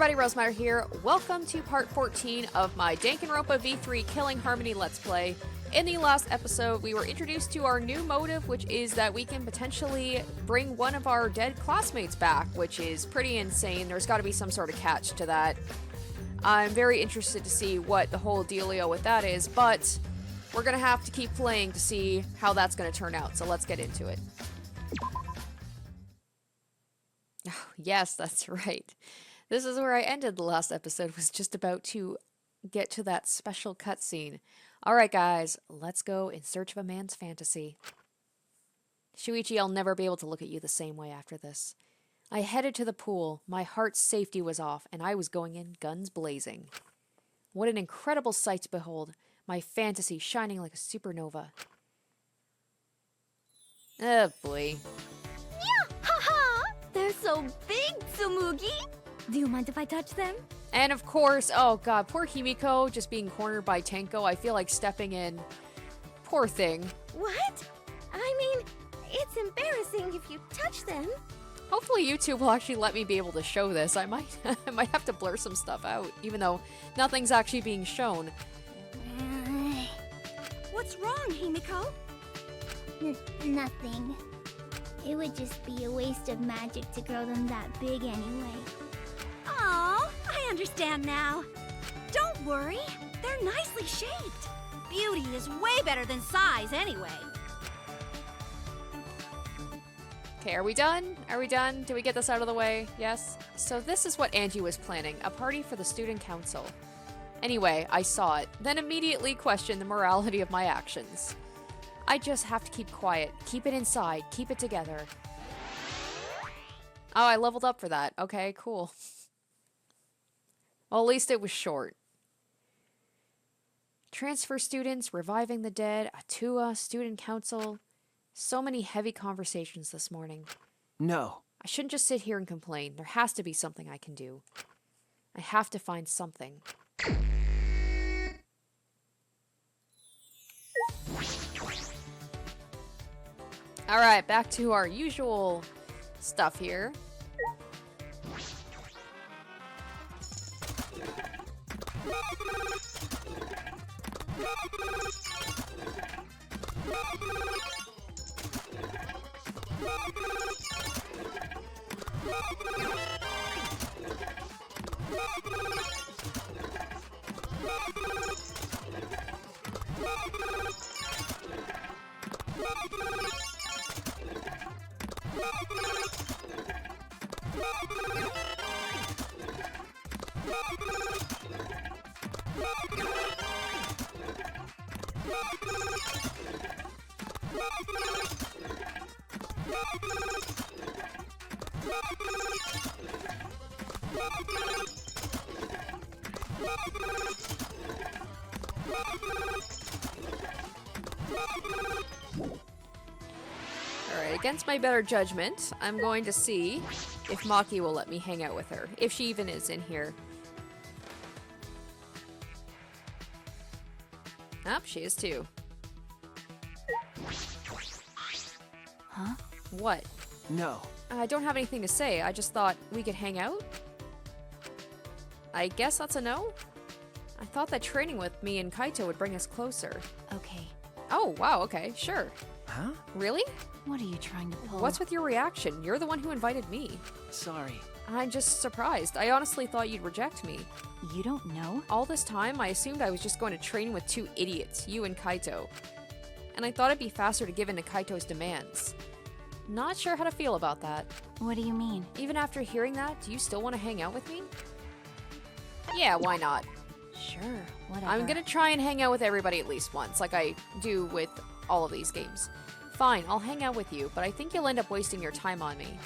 everybody, Rosemary here. Welcome to part 14 of my Danganronpa V3 Killing Harmony Let's Play. In the last episode, we were introduced to our new motive, which is that we can potentially bring one of our dead classmates back, which is pretty insane. There's got to be some sort of catch to that. I'm very interested to see what the whole dealio with that is, but we're going to have to keep playing to see how that's going to turn out, so let's get into it. Oh, yes, that's right. This is where I ended the last episode, was just about to get to that special cutscene. Alright guys, let's go in search of a man's fantasy. Shuichi, I'll never be able to look at you the same way after this. I headed to the pool, my heart's safety was off, and I was going in guns blazing. What an incredible sight to behold, my fantasy shining like a supernova. Oh boy. Yeah, haha! They're so big, Tsumugi! Do you mind if I touch them? And of course, oh god, poor Himiko just being cornered by Tenko. I feel like stepping in. Poor thing. What? I mean, it's embarrassing if you touch them. Hopefully YouTube will actually let me be able to show this. I might have to blur some stuff out, even though nothing's actually being shown. What's wrong, Himiko? Nothing. It would just be a waste of magic to grow them that big anyway. Oh, I understand now. Don't worry, they're nicely shaped. Beauty is way better than size anyway. Okay, are we done? Are we done? Did we get this out of the way? Yes? So this is what Angie was planning, a party for the student council. Anyway, I saw it, then immediately questioned the morality of my actions. I just have to keep quiet, keep it inside, keep it together. Oh, I leveled up for that. Okay, cool. Well, at least it was short. Transfer students, reviving the dead, Atua, student council. So many heavy conversations this morning. No. I shouldn't just sit here and complain. There has to be something I can do. I have to find something. Alright, back to our usual stuff here. Alright, against my better judgment, I'm going to see if Maki will let me hang out with her, if she even is in here. Oh, she is too. Huh? What? No. I don't have anything to say, I just thought we could hang out? I guess that's a no? I thought that training with me and Kaito would bring us closer. Okay. Oh, wow, okay, sure. Huh? Really? What are you trying to pull? What's with your reaction? You're the one who invited me. Sorry. I'm just surprised. I honestly thought you'd reject me. You don't know? All this time, I assumed I was just going to train with two idiots, you and Kaito. And I thought it'd be faster to give in to Kaito's demands. Not sure how to feel about that. What do you mean? Even after hearing that, do you still want to hang out with me? Yeah, why not? Sure, whatever. I'm gonna try and hang out with everybody at least once, like I do with all of these games. Fine, I'll hang out with you, but I think you'll end up wasting your time on me.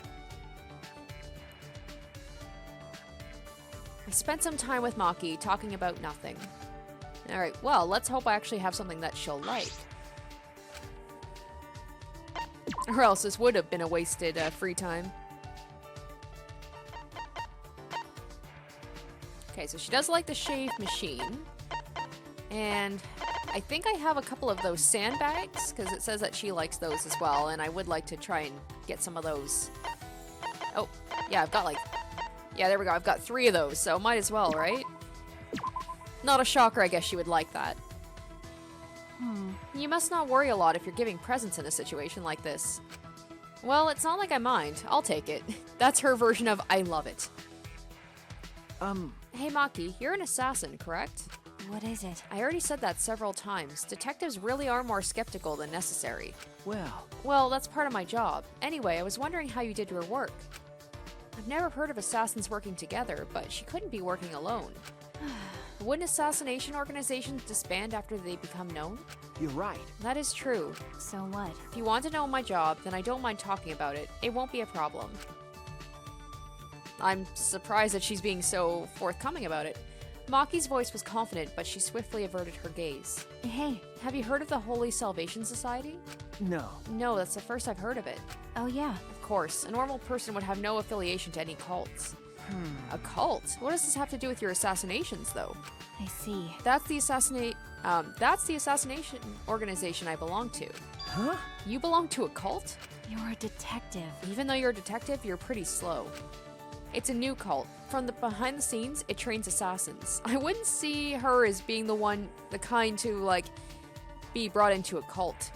I spent some time with Maki, talking about nothing. Alright, well, let's hope I actually have something that she'll like. Or else this would have been a wasted free time. Okay, so she does like the shave machine. And I think I have a couple of those sandbags, because it says that she likes those as well, and I would like to try and get some of those. Oh, yeah, I've got like Yeah, there we go. I've got 3 of those, so might as well, right? Not a shocker, I guess you would like that. You must not worry a lot if you're giving presents in a situation like this. Well, it's not like I mind. I'll take it. That's her version of I love it. Hey Maki, you're an assassin, correct? What is it? I already said that several times. Detectives really are more skeptical than necessary. Well, Well, that's part of my job. Anyway, I was wondering how you did your work. I've never heard of assassins working together, but she couldn't be working alone. Wouldn't assassination organizations disband after they become known? you're right. That is true. So what? If you want to know my job, then I don't mind talking about it. It won't be a problem. I'm surprised that she's being so forthcoming about it. Maki's voice was confident, but she swiftly averted her gaze. Hey. Have you heard of the Holy Salvation Society? No. No, that's the first I've heard of it. Oh yeah. Of course, a normal person would have no affiliation to any cults. A cult? What does this have to do with your assassinations, though? I see. That's the assassination organization I belong to. Huh? You belong to a cult? You're a detective. Even though you're a detective, you're pretty slow. It's a new cult. From the behind the scenes, it trains assassins. I wouldn't see her as being the kind to, like, be brought into a cult.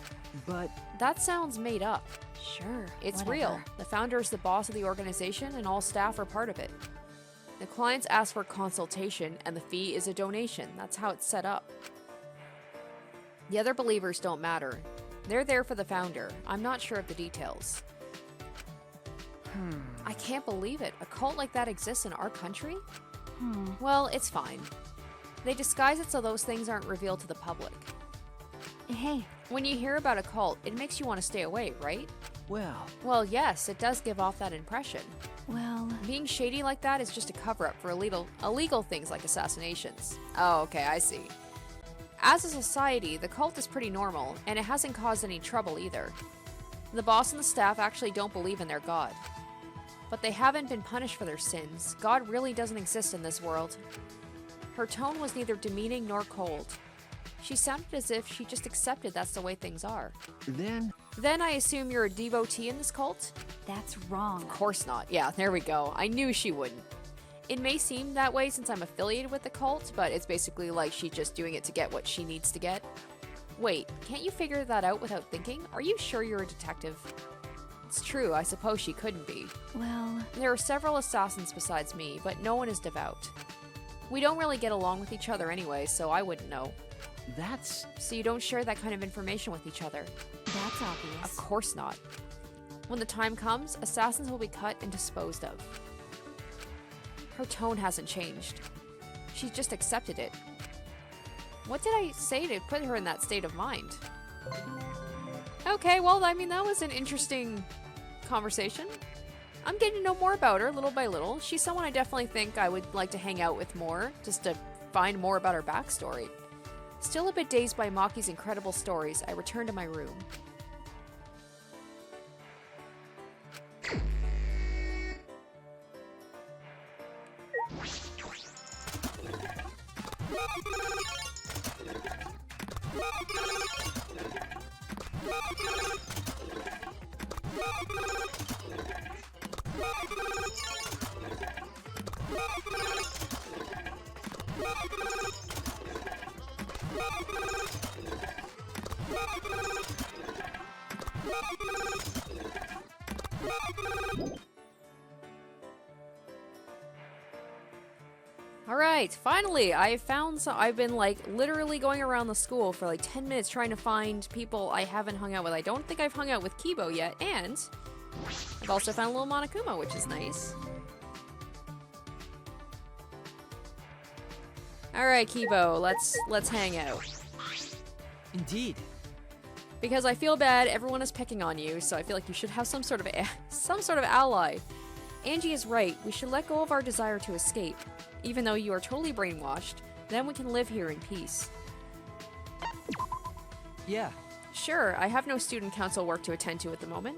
But That sounds made up. Sure. It's whatever. real. The founder is the boss of the organization, and all staff are part of it. The clients ask for consultation, and the fee is a donation. That's how it's set up. The other believers don't matter. They're there for the founder. I'm not sure of the details. I can't believe it. A cult like that exists in our country? Well, it's fine. They disguise it so those things aren't revealed to the public. Hey. When you hear about a cult, it makes you want to stay away, right? well, Well, yes, it does give off that impression. Well. Being shady like that is just a cover-up for illegal things like assassinations. Oh, okay, I see. As a society, the cult is pretty normal, and it hasn't caused any trouble either. The boss and the staff actually don't believe in their god. But they haven't been punished for their sins. God really doesn't exist in this world. Her tone was neither demeaning nor cold. She sounded as if she just accepted that's the way things are. Then I assume you're a devotee in this cult? That's wrong. Of course not. Yeah, there we go. I knew she wouldn't. It may seem that way since I'm affiliated with the cult, but it's basically like she's just doing it to get what she needs to get. Wait, can't you figure that out without thinking? Are you sure you're a detective? It's true, I suppose she couldn't be. Well. There are several assassins besides me, but no one is devout. We don't really get along with each other anyway, so I wouldn't know. that's... So you don't share that kind of information with each other? That's obvious. Of course not. When the time comes, assassins will be cut and disposed of. Her tone hasn't changed. She's just accepted it. What did I say to put her in that state of mind? Okay, well, I mean, that was an interesting conversation. I'm getting to know more about her little by little. She's someone I definitely think I would like to hang out with more, just to find more about her backstory. Still a bit dazed by Maki's incredible stories, I return to my room. Alright, finally, I've been like literally going around the school for like 10 minutes trying to find people I haven't hung out with. I don't think I've hung out with Kibo yet, and I've also found little Monokuma, which is nice. Alright, Kibo, let's hang out. Indeed. Because I feel bad, everyone is picking on you, so I feel like you should have some sort of ally. Angie is right, we should let go of our desire to escape. Even though you are totally brainwashed, then we can live here in peace. Yeah. Sure, I have no student council work to attend to at the moment.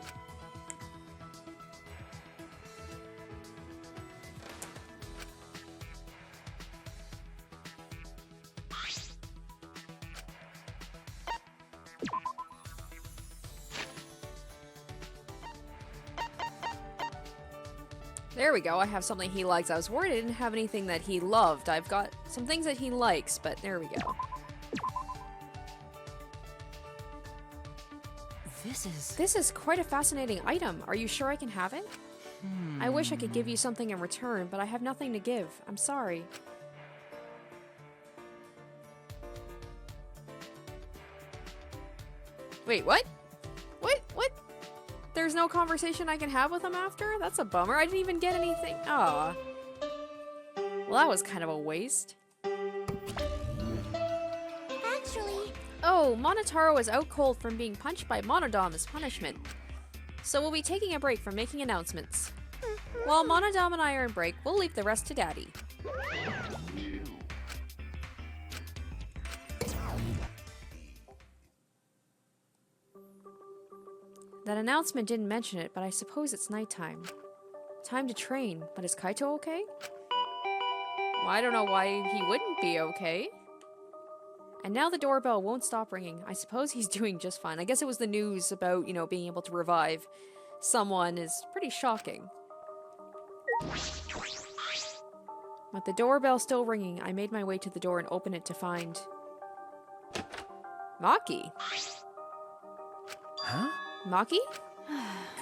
There we go, I have something he likes. I was worried I didn't have anything that he loved. I've got some things that he likes, but there we go. This is quite a fascinating item. Are you sure I can have it? I wish I could give you something in return, but I have nothing to give. I'm sorry. Wait, what? What? There's no conversation I can have with him after? That's a bummer. I didn't even get anything. Aw. Well, that was kind of a waste. Actually, Oh, Monotaro is out cold from being punched by Monodam as punishment. So we'll be taking a break from making announcements. While Monodam and I are in break, we'll leave the rest to Daddy. That announcement didn't mention it, but I suppose it's nighttime. Time to train, but is Kaito okay? Well, I don't know why he wouldn't be okay. And now the doorbell won't stop ringing. I suppose he's doing just fine. I guess it was the news about, you know, being able to revive someone is pretty shocking. With the doorbell still ringing, I made my way to the door and opened it to find... Maki? Huh? Maki?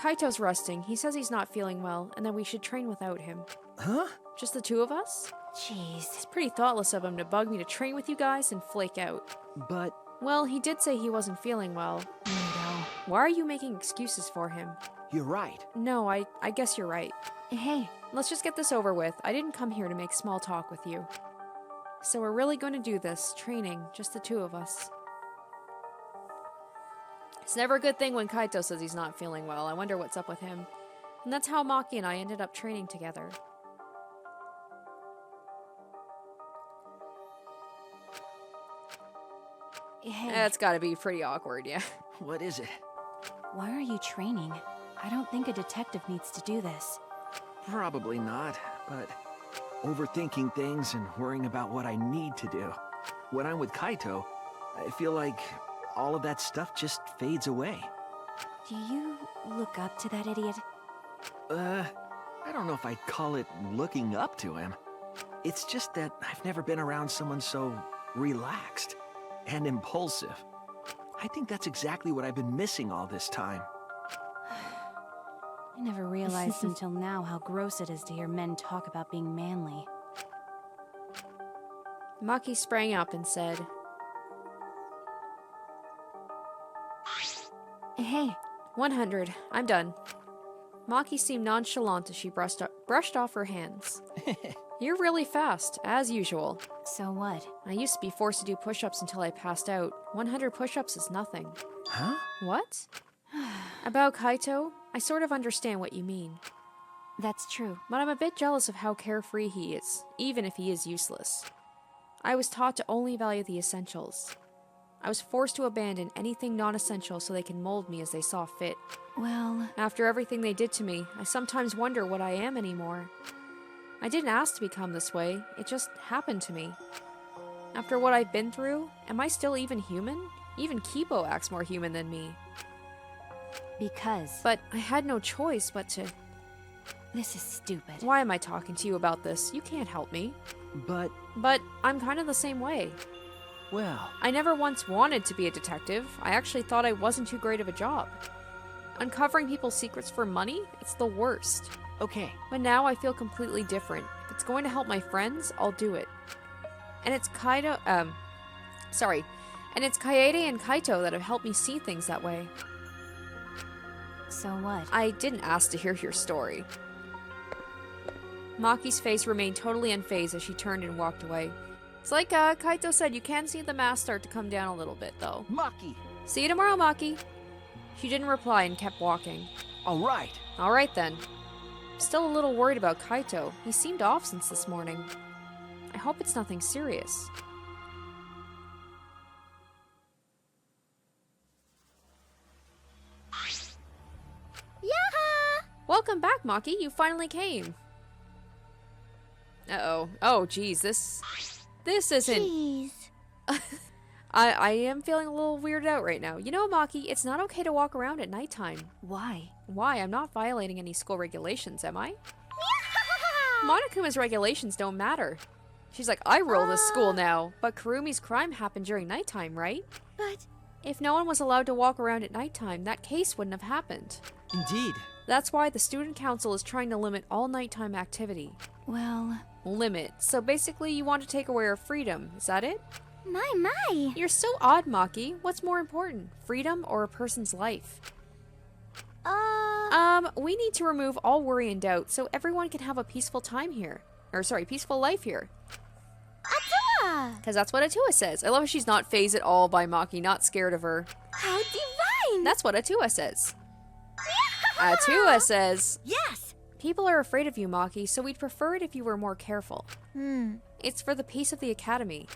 Kaito's resting. He says he's not feeling well, and that we should train without him. Huh? Just the two of us? Jeez. It's pretty thoughtless of him to bug me to train with you guys and flake out. But... Well, he did say he wasn't feeling well. No. Why are you making excuses for him? you're right. No, I guess you're right. Hey, Let's just get this over with. I didn't come here to make small talk with you. So we're really going to do this, training, just the two of us. It's never a good thing when Kaito says he's not feeling well. I wonder what's up with him. And that's how Maki and I ended up training together. hey, That's gotta be pretty awkward, yeah. What is it? why are you training? I don't think a detective needs to do this. Probably not, but overthinking things and worrying about what I need to do. When I'm with Kaito, I feel like all of that stuff just fades away. Do you look up to that idiot? I don't know if I'd call it looking up to him. It's just that I've never been around someone so relaxed and impulsive. I think that's exactly what I've been missing all this time. I never realized until now how gross it is to hear men talk about being manly. Maki sprang up and said, Hey, 100. I'm done. Maki seemed nonchalant as she brushed off her hands. You're really fast, as usual. so what? I used to be forced to do push-ups until I passed out. 100 push-ups is nothing. Huh? What? About Kaito, I sort of understand what you mean. That's true. But I'm a bit jealous of how carefree he is, even if he is useless. I was taught to only value the essentials. I was forced to abandon anything non-essential so they can mold me as they saw fit. Well, After everything they did to me, I sometimes wonder what I am anymore. I didn't ask to become this way, it just happened to me. After what I've been through, am I still even human? Even Kipo acts more human than me. because But I had no choice but to... this is stupid. Why am I talking to you about this? You can't help me. But, But I'm kind of the same way. well, I never once wanted to be a detective. I actually thought I wasn't too great of a job. Uncovering people's secrets for money? It's the worst. okay. But now I feel completely different. If it's going to help my friends, I'll do it. And it's Kaito, And it's Kaede and Kaito that have helped me see things that way. So what? I didn't ask to hear your story. Maki's face remained totally unfazed as she turned and walked away. It's like Kaito said, you can see the mask start to come down a little bit, though. Maki! See you tomorrow, Maki. She didn't reply and kept walking. All right. All right, then. Still a little worried about Kaito. He seemed off since this morning. I hope it's nothing serious. Yaha! Welcome back, Maki. You finally came. Uh-oh. Oh, geez. This isn't... Jeez. I am feeling a little weirded out right now. You know, Maki, it's not okay to walk around at nighttime. Why? Why? I'm not violating any school regulations, am I? Yaha! Monokuma's regulations don't matter. She's like, I rule this school now, but Kurumi's crime happened during nighttime, right? But If no one was allowed to walk around at nighttime, that case wouldn't have happened. Indeed. That's why the student council is trying to limit all nighttime activity. well, Limit. So basically you want to take away our freedom, is that it? My. You're so odd, Maki. What's more important, freedom or a person's life? We need to remove all worry and doubt so everyone can have a peaceful time here. Or sorry, peaceful life here. Atua! Because that's what Atua says. I love how she's not fazed at all by Maki, not scared of her. How divine! That's what Atua says. Atua says, yes! people are afraid of you, Maki, so we'd prefer it if you were more careful. Hmm. It's for the peace of the academy.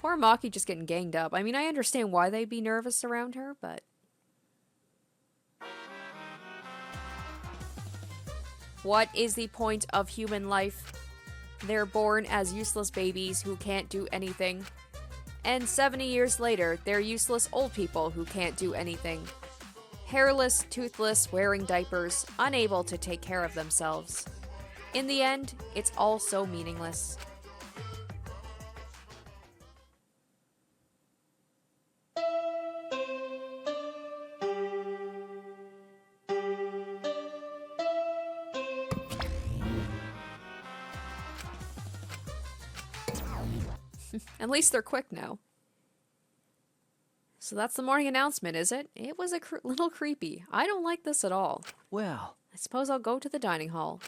Poor Maki just getting ganged up. I mean, I understand why they'd be nervous around her, but... What is the point of human life? They're born as useless babies who can't do anything. And 70 years later, they're useless old people who can't do anything. Hairless, toothless, wearing diapers, unable to take care of themselves. In the end, it's all so meaningless. At least they're quick now. So that's the morning announcement, is it? It was a little creepy. I don't like this at all. Well, I suppose I'll go to the dining hall.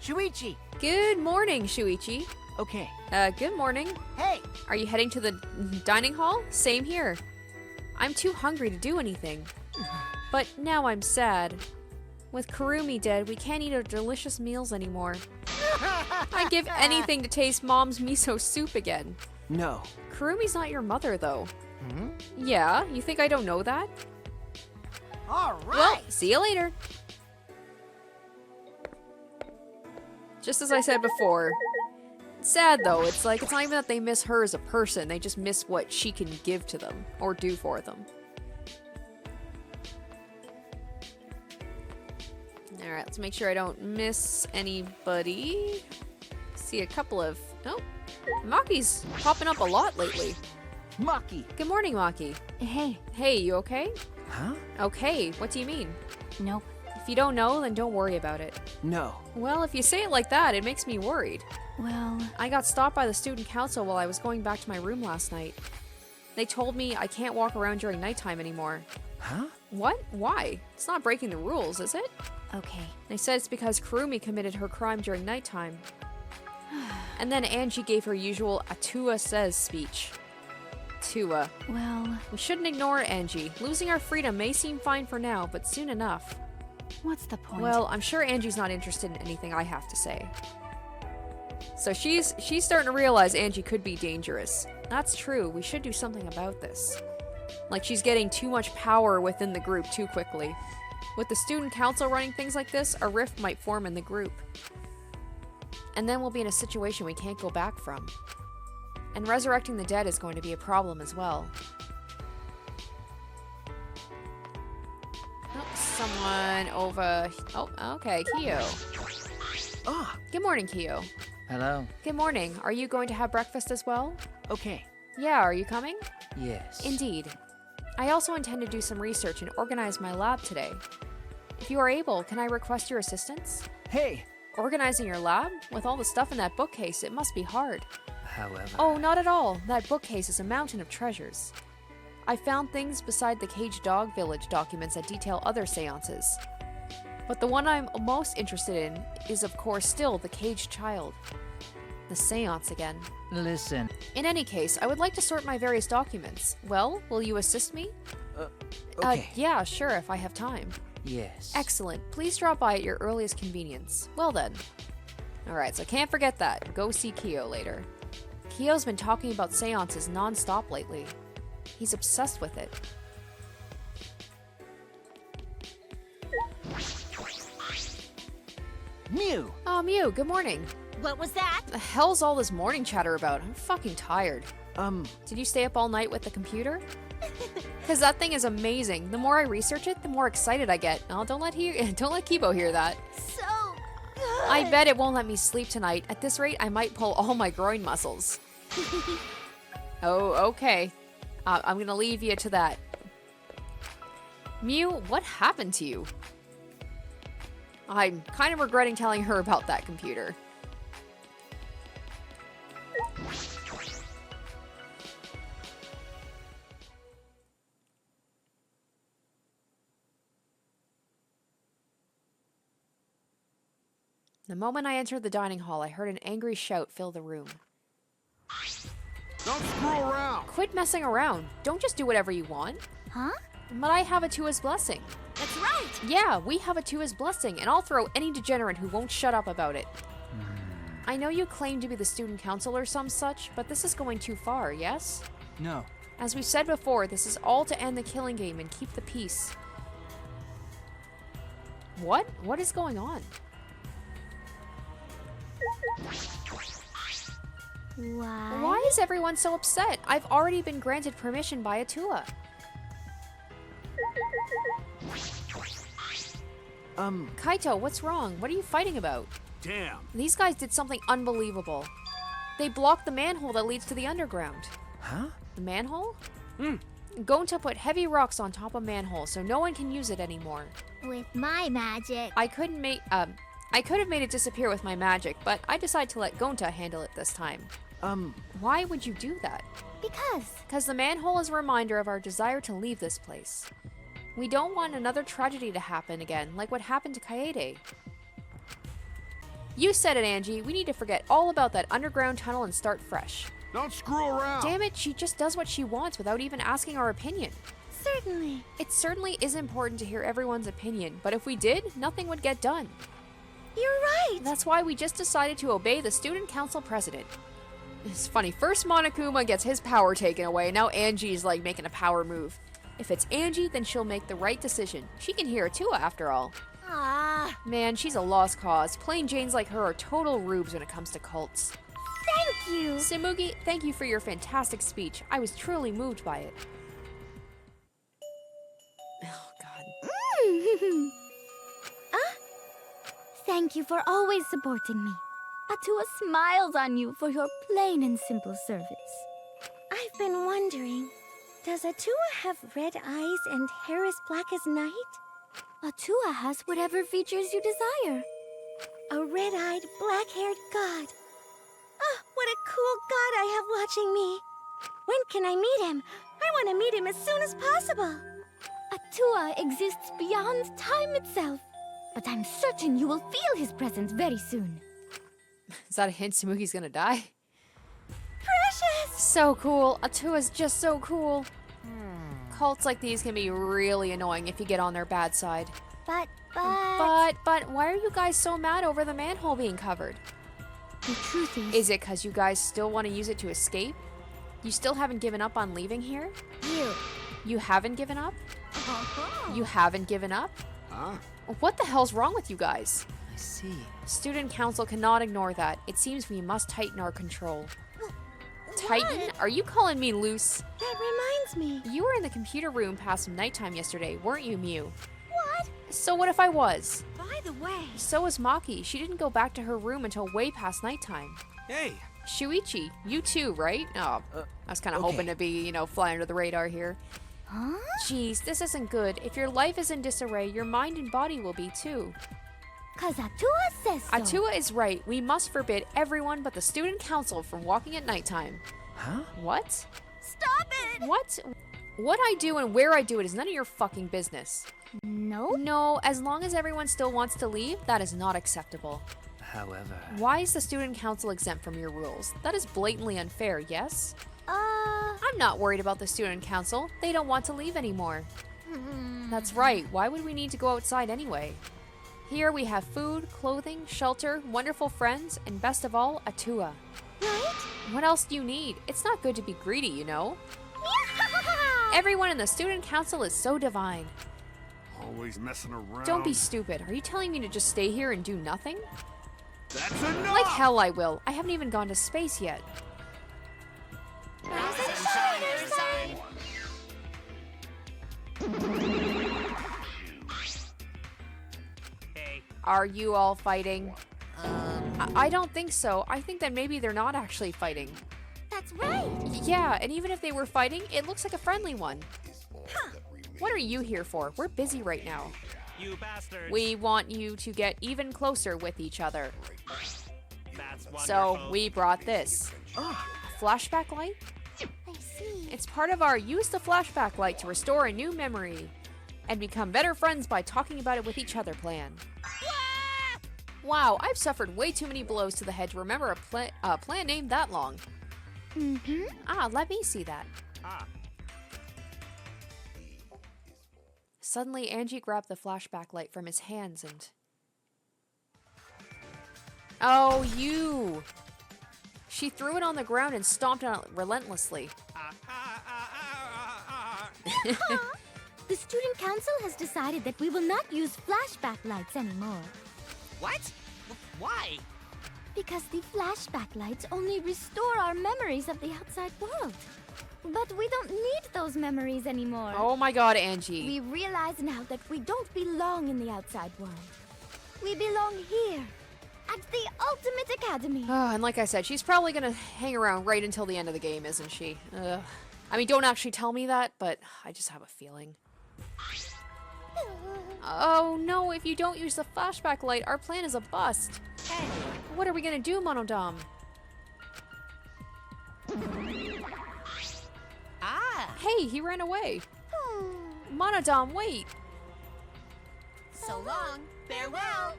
Shuichi! Good morning, Shuichi. Okay. Good morning. Hey! Are you heading to the dining hall? Same here. I'm too hungry to do anything. But now I'm sad. With Kurumi dead, we can't eat our delicious meals anymore. I'd give anything to taste Mom's miso soup again. no. Kurumi's not your mother, though. Hmm? Yeah, you think I don't know that? Alright! Well, see you later. Just as I said before. Sad, though. It's like, it's not even that they miss her as a person. They just miss what she can give to them or do for them. Alright, let's make sure I don't miss anybody. See a couple of... Oh, Maki's popping up a lot lately. Maki! Good morning, Maki. hey, Hey, you okay? Huh? Okay, what do you mean? nope. If you don't know, then don't worry about it. No. Well, if you say it like that, it makes me worried. Well, I got stopped by the student council while I was going back to my room last night. They told me I can't walk around during nighttime anymore. Huh? What? Why? It's not breaking the rules, is it? okay. They said it's because Kurumi committed her crime during nighttime. And then Angie gave her usual Atua says speech. Tua. Well, We shouldn't ignore Angie. Losing our freedom may seem fine for now, but soon enough. what's the point? Well, I'm sure Angie's not interested in anything I have to say. So she's starting to realize Angie could be dangerous. That's true. We should do something about this. Like, she's getting too much power within the group too quickly. With the student council running things like this, a rift might form in the group. And then we'll be in a situation we can't go back from. And resurrecting the dead is going to be a problem as well. Oh, someone over... Oh, okay, Kyo. Ah, Good morning, Kyo. Hello? Good morning. Are you going to have breakfast as well? Okay. Yeah, are you coming? Yes. Indeed. I also intend to do some research and organize my lab today. If you are able, can I request your assistance? hey. Organizing your lab? With all the stuff in that bookcase, it must be hard. However... Oh, not at all. That bookcase is a mountain of treasures. I found things beside the Caged Dog Village documents that detail other seances. But the one I'm most interested in is, of course, still the Caged Child. The seance again. Listen. In any case, I would like to sort my various documents. Well, will you assist me? Okay. Yeah, sure, if I have time. Yes. Excellent. Please drop by at your earliest convenience. Well then. Alright, so can't forget that. Go see Kyo later. Kyo's been talking about seances non-stop lately. He's obsessed with it. Mew! Oh, Mew, good morning. What was that? The hell's all this morning chatter about? I'm fucking tired. Um, Did you stay up all night with the computer? Because that thing is amazing. The more I research it, the more excited I get. Oh, don't let Kibo hear that. So good. I bet it won't let me sleep tonight. At this rate, I might pull all my groin muscles. Oh, okay. I'm gonna leave you to that. Mew, what happened to you? I'm kind of regretting telling her about that computer. The moment I entered the dining hall, I heard an angry shout fill the room. Don't screw around! Quit messing around. Don't just do whatever you want. Huh? But I have Atua's blessing. That's right. Yeah, we have Atua's blessing, and I'll throw any degenerate who won't shut up about it. I know you claim to be the student council or some such, but this is going too far, yes? No. As we've said before, this is all to end the killing game and keep the peace. What? What is going on? Why is everyone so upset? I've already been granted permission by Atua. Kaito, what's wrong? What are you fighting about? Damn. These guys did something unbelievable. They blocked the manhole that leads to the underground. Huh? The manhole? Gonta put heavy rocks on top of manhole so no one can use it anymore. With my magic. I could have made it disappear with my magic, but I decided to let Gonta handle it this time. Why would you do that? Because the manhole is a reminder of our desire to leave this place. We don't want another tragedy to happen again, like what happened to Kaede. You said it, Angie. We need to forget all about that underground tunnel and start fresh. Don't screw around! Damn it, she just does what she wants without even asking our opinion. Certainly. It certainly is important to hear everyone's opinion, but if we did, nothing would get done. You're right. That's why we just decided to obey the student council president. It's funny, first Monokuma gets his power taken away, now Angie's like making a power move. If it's Angie, then she'll make the right decision. She can hear Atua after all. Ah, Man, she's a lost cause. Plain Janes like her are total rubes when it comes to cults. thank you. Simugi, thank you for your fantastic speech. I was truly moved by it. Oh, God. Thank you for always supporting me. Atua smiles on you for your plain and simple service. I've been wondering, does Atua have red eyes and hair as black as night? Atua has whatever features you desire. A red-eyed, black-haired god. Oh, what a cool god I have watching me. When can I meet him? I want to meet him as soon as possible. Atua exists beyond time itself, but I'm certain you will feel his presence very soon. Is that a hint Simugi's gonna die? Precious! So cool. Atua's just so cool. Cults like these can be really annoying if you get on their bad side. But But why are you guys so mad over the manhole being covered? the truth Is it because you guys still want to use it to escape? You still haven't given up on leaving here? You haven't given up? You haven't given up? Huh? What the hell's wrong with you guys? I see. Student council cannot ignore that. It seems we must tighten our control. Tighten? Are you calling me loose? That reminds me. You were in the computer room past nighttime yesterday, weren't you, Mew? What? So what if I was? By the way, So was Maki. She didn't go back to her room until way past nighttime. Hey! Shuichi, you too, right? Oh, I was kind of okay. hoping to be, fly under the radar here. Huh? Jeez, this isn't good. If your life is in disarray, your mind and body will be too. 'Cause Atua says so. Atua is right. We must forbid everyone but the student council from walking at nighttime. Huh? What? stop it! What? What I do and where I do it is none of your fucking business. No? No, as long as everyone still wants to leave, that is not acceptable. However, Why is the student council exempt from your rules? That is blatantly unfair, yes? I'm not worried about the student council. They don't want to leave anymore. That's right. Why would we need to go outside anyway? Here we have food, clothing, shelter, wonderful friends, and best of all, Atua. Right? What else do you need? It's not good to be greedy, you know? Everyone in the student council is so divine. Always messing around. Don't be stupid. Are you telling me to just stay here and do nothing? That's enough! Like hell I will. I haven't even gone to space yet. Are you all fighting? I don't think so. I think that maybe they're not actually fighting. That's right. Yeah, and even if they were fighting, it looks like a friendly one. What are you here for? We're busy right now. You bastards. We want you to get even closer with each other. That's wonderful. So we brought this. A flashback light? I see. It's part of our use the flashback light to restore a new memory and become better friends by talking about it with each other plan. Wow, I've suffered way too many blows to the head to remember a plan named that long. Mm-hmm. Ah, let me see that. Ah, Suddenly, Angie grabbed the flashback light from his hands and... Oh, you! She threw it on the ground and stomped on it relentlessly. The student council has decided that we will not use flashback lights anymore. What? Why? Because the flashback lights only restore our memories of the outside world. But we don't need those memories anymore. Oh my god, Angie. We realize now that we don't belong in the outside world. We belong here, at the Ultimate Academy. And like I said, she's probably gonna hang around right until the end of the game, isn't she? I mean, don't actually tell me that, but I just have a feeling. Oh no, if you don't use the flashback light, our plan is a bust. Hey. What are we gonna do, Monodam? Ah, Hey, he ran away. Monodam, wait. so long. Farewell.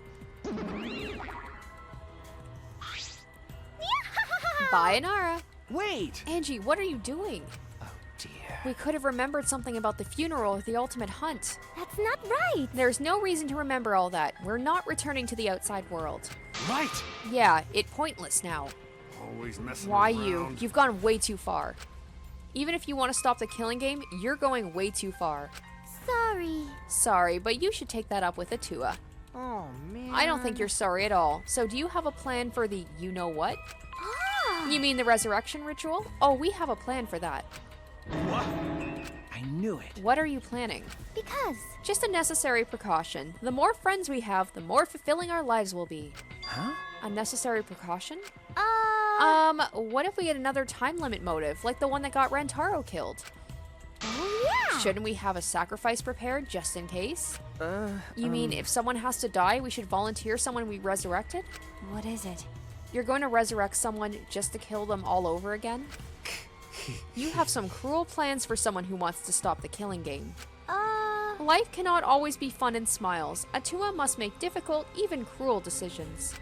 Bye, Inara. Wait! Angie, what are you doing? Oh dear. We could have remembered something about the funeral of the ultimate hunt. That's not right. There's no reason to remember all that. We're not returning to the outside world. Right! Yeah, it's pointless now. Always messing Why around. you? You've gone way too far. Even if you want to stop the killing game, you're going way too far. Sorry. Sorry, but you should take that up with Atua. Oh, man. I don't think you're sorry at all. So do you have a plan for the you-know-what? Ah! You mean the resurrection ritual? Oh, we have a plan for that. What? I knew it. What are you planning? Because Just a necessary precaution. The more friends we have, the more fulfilling our lives will be. Huh? A necessary precaution? What if we get another time limit motive, like the one that got Rantaro killed? oh yeah. Shouldn't we have a sacrifice prepared just in case? You mean if someone has to die, we should volunteer someone we resurrected? What is it? You're going to resurrect someone just to kill them all over again? You have some cruel plans for someone who wants to stop the killing game. Life cannot always be fun and smiles. Atua must make difficult, even cruel decisions.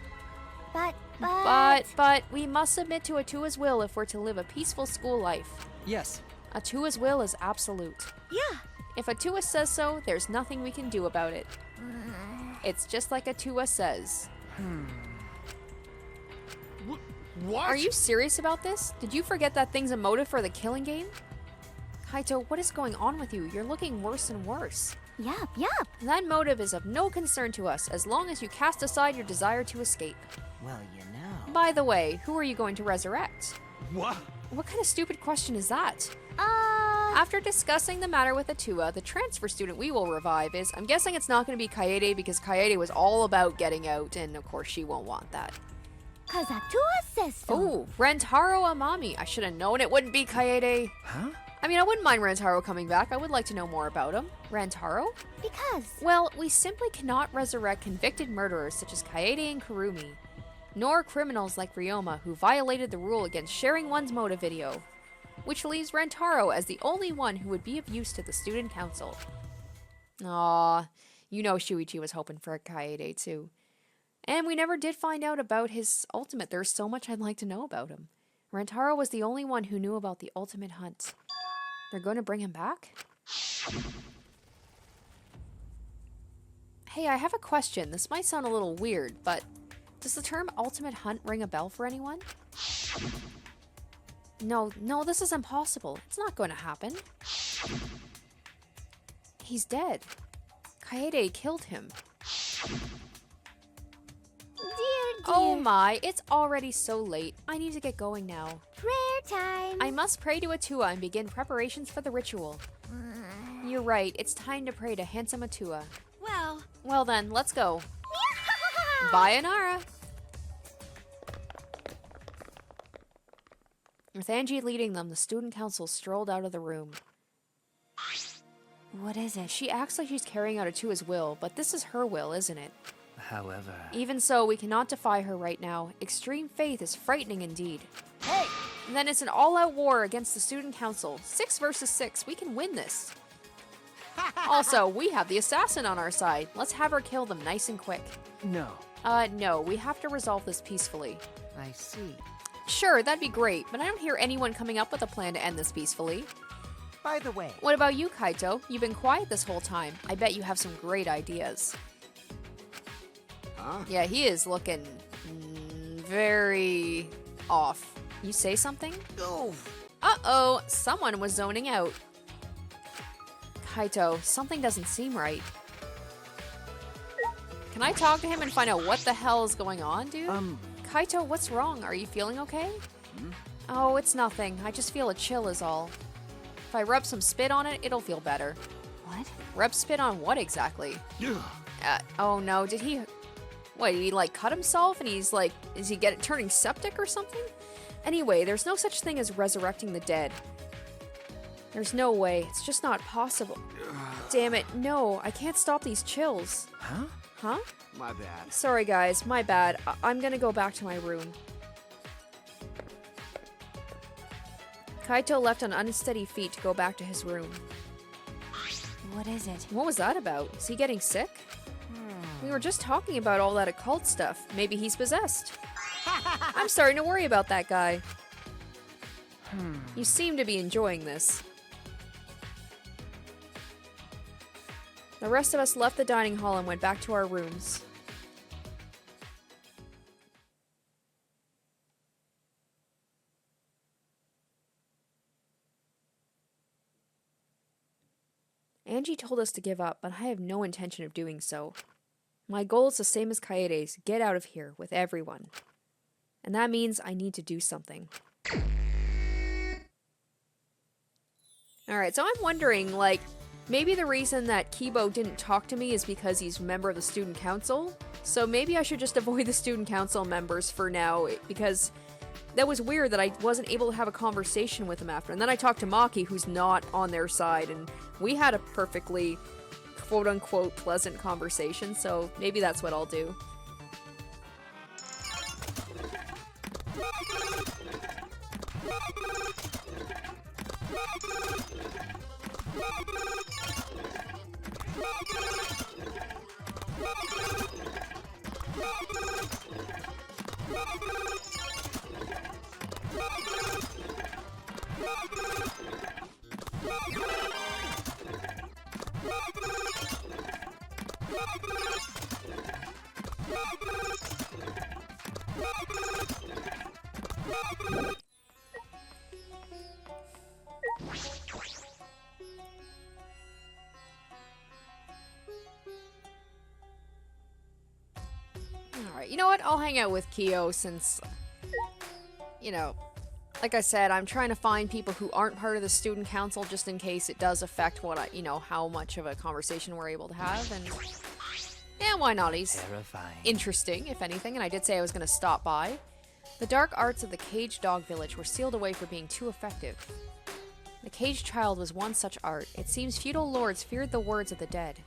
But we must submit to Atua's will if we're to live a peaceful school life. Yes. Atua's will is absolute. Yeah. If Atua says so, there's nothing we can do about it. It's just like Atua says. What? Are you serious about this? Did you forget that thing's a motive for the killing game? Kaito, what is going on with you? You're looking worse and worse. Yup. That motive is of no concern to us as long as you cast aside your desire to escape. Well, you know. By the way, who are you going to resurrect? What? What kind of stupid question is that? After discussing the matter with Atua, the transfer student we will revive is, I'm guessing it's not going to be Kaede because Kaede was all about getting out, and of course she won't want that. Cause Atua says so. Oh, Rantaro Amami. I should have known it wouldn't be Kaede. Huh? I mean, I wouldn't mind Rantaro coming back. I would like to know more about him. Rantaro? Because Well, we simply cannot resurrect convicted murderers such as Kaede and Kurumi, nor criminals like Ryoma who violated the rule against sharing one's motive video, which leaves Rantaro as the only one who would be of use to the student council. Aww, you know Shuichi was hoping for a Kaede too. And we never did find out about his ultimate. There's so much I'd like to know about him. Rantaro was the only one who knew about the ultimate hunt. They're going to bring him back? Hey, I have a question. This might sound a little weird, but does the term ultimate hunt ring a bell for anyone? No, this is impossible. It's not going to happen. He's dead. Kaede killed him. Dear Oh my, it's already so late. I need to get going now. Prayer time. I must pray to Atua and begin preparations for the ritual. You're right, it's time to pray to handsome Atua. Well, Well then, let's go. Bye, Anara. With Angie leading them, the student council strolled out of the room. what is it? She acts like she's carrying out Atua's will, but this is her will, isn't it? However, Even so, we cannot defy her right now. Extreme faith is frightening indeed. Hey! And then it's an all-out war against the student council. 6 versus 6. We can win this. Also, we have the assassin on our side. Let's have her kill them nice and quick. No. No, we have to resolve this peacefully. I see. Sure, that'd be great, but I don't hear anyone coming up with a plan to end this peacefully. By the way, What about you, Kaito? You've been quiet this whole time. I bet you have some great ideas. Huh? Yeah, he is looking very off. You say something? oh, Uh-oh, someone was zoning out. Kaito, something doesn't seem right. Can I talk to him and find out what the hell is going on, dude? Kaito, what's wrong? Are you feeling okay? Oh, it's nothing. I just feel a chill is all. If I rub some spit on it, it'll feel better. What? Rub spit on what exactly? Ugh. Oh no, did he... What, did he like cut himself and he's like... Is he turning septic or something? Anyway, there's no such thing as resurrecting the dead. There's no way. It's just not possible. Damn it, no. I can't stop these chills. Huh? Huh? My bad. Sorry guys, my bad. I'm gonna go back to my room. Kaito left on unsteady feet to go back to his room. What is it? What was that about? Is he getting sick? We were just talking about all that occult stuff. Maybe he's possessed. I'm starting to worry about that guy. You seem to be enjoying this. The rest of us left the dining hall and went back to our rooms. Angie told us to give up, but I have no intention of doing so. My goal is the same as Kaede's, get out of here with everyone. And that means I need to do something. Alright, so I'm wondering, like, maybe the reason that Kibo didn't talk to me is because he's a member of the student council. So maybe I should just avoid the student council members for now, because that was weird that I wasn't able to have a conversation with him after. And then I talked to Maki, who's not on their side, and we had a perfectly quote-unquote pleasant conversation, so maybe that's what I'll do. Alright, you know what? I'll hang out with Kyo since, you know, like I said, I'm trying to find people who aren't part of the student council just in case it does affect what I, you know, how much of a conversation we're able to have, and yeah, why not? He's terrifying. interesting, if anything, and I did say I was going to stop by. The dark arts of the caged dog village were sealed away for being too effective. The caged child was one such art. It seems feudal lords feared the words of the dead.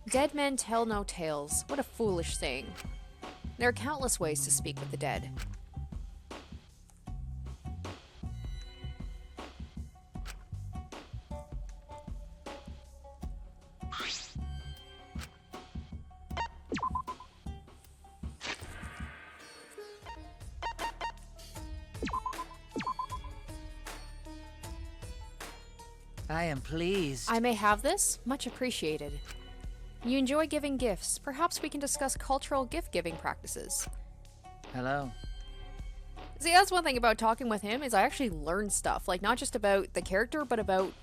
Dead men tell no tales. What a foolish saying. There are countless ways to speak with the dead. I am pleased. I may have this? Much appreciated. You enjoy giving gifts. Perhaps we can discuss cultural gift-giving practices. Hello. See, that's one thing about talking with him, is I actually learn stuff. Like, not just about the character, but about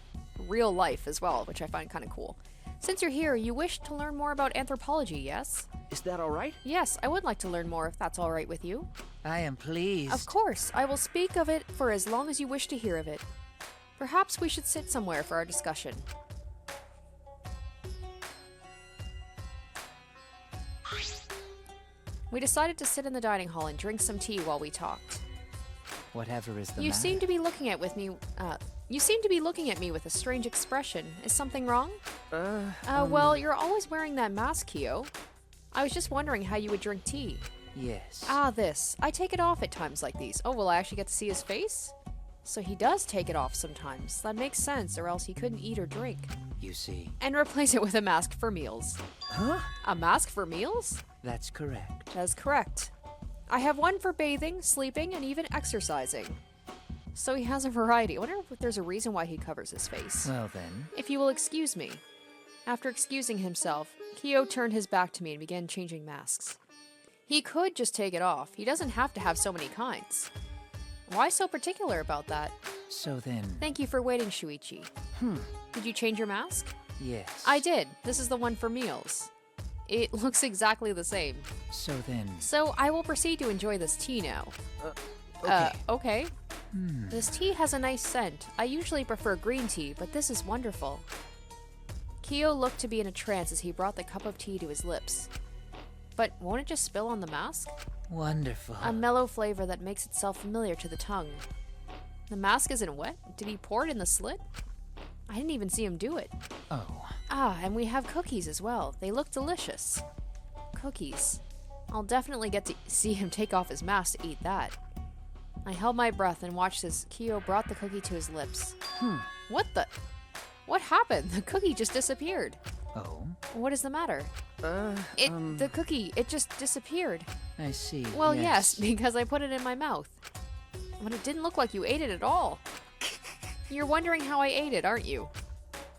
real life as well, which I find kind of cool. Since you're here, you wish to learn more about anthropology, yes? Is that all right? Yes, I would like to learn more if that's all right with you. I am pleased. Of course, I will speak of it for as long as you wish to hear of it. Perhaps we should sit somewhere for our discussion. We decided to sit in the dining hall and drink some tea while we talked. Whatever is the You matter. seem to be looking at me with a strange expression. Is something wrong? Well, you're always wearing that mask, Kyo. I was just wondering how you would drink tea. Yes. Ah, this. I take it off at times like these. Oh, will I actually get to see his face? So he does take it off sometimes. That makes sense, or else he couldn't eat or drink. You see. And replace it with a mask for meals. Huh? A mask for meals? That's correct. That is correct. I have one for bathing, sleeping, and even exercising. So he has a variety. I wonder if there's a reason why he covers his face. Well then. If you will excuse me. After excusing himself, Kyo turned his back to me and began changing masks. He could just take it off. He doesn't have to have so many kinds. Why so particular about that? So then. Thank you for waiting, Shuichi. Did you change your mask? Yes. I did. This is the one for meals. It looks exactly the same. So then. So I will proceed to enjoy this tea now. Okay. Okay. This tea has a nice scent. I usually prefer green tea, but this is wonderful. Kyo looked to be in a trance as he brought the cup of tea to his lips. But won't it just spill on the mask? Wonderful. A mellow flavor that makes itself familiar to the tongue. The mask isn't wet? Did he pour it in the slit? I didn't even see him do it. Oh. Ah, and we have cookies as well. They look delicious. Cookies. I'll definitely get to see him take off his mask to eat that. I held my breath and watched as Kyo brought the cookie to his lips. What the? What happened? The cookie just disappeared. Oh. What is the matter? The cookie, it just disappeared. I see. Well, yes, because I put it in my mouth. But it didn't look like you ate it at all. You're wondering how I ate it, aren't you?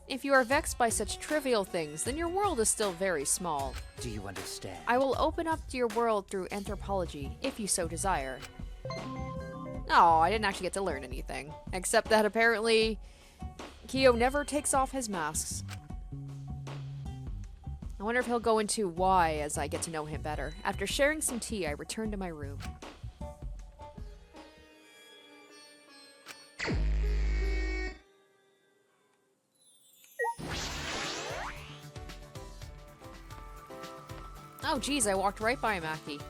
If you are vexed by such trivial things, then your world is still very small. Do you understand? I will open up to your world through anthropology, if you so desire. Oh, I didn't actually get to learn anything. Except that apparently, Kyo never takes off his masks. I wonder if he'll go into why as I get to know him better. After sharing some tea, I returned to my room. Oh geez, I walked right by Maki.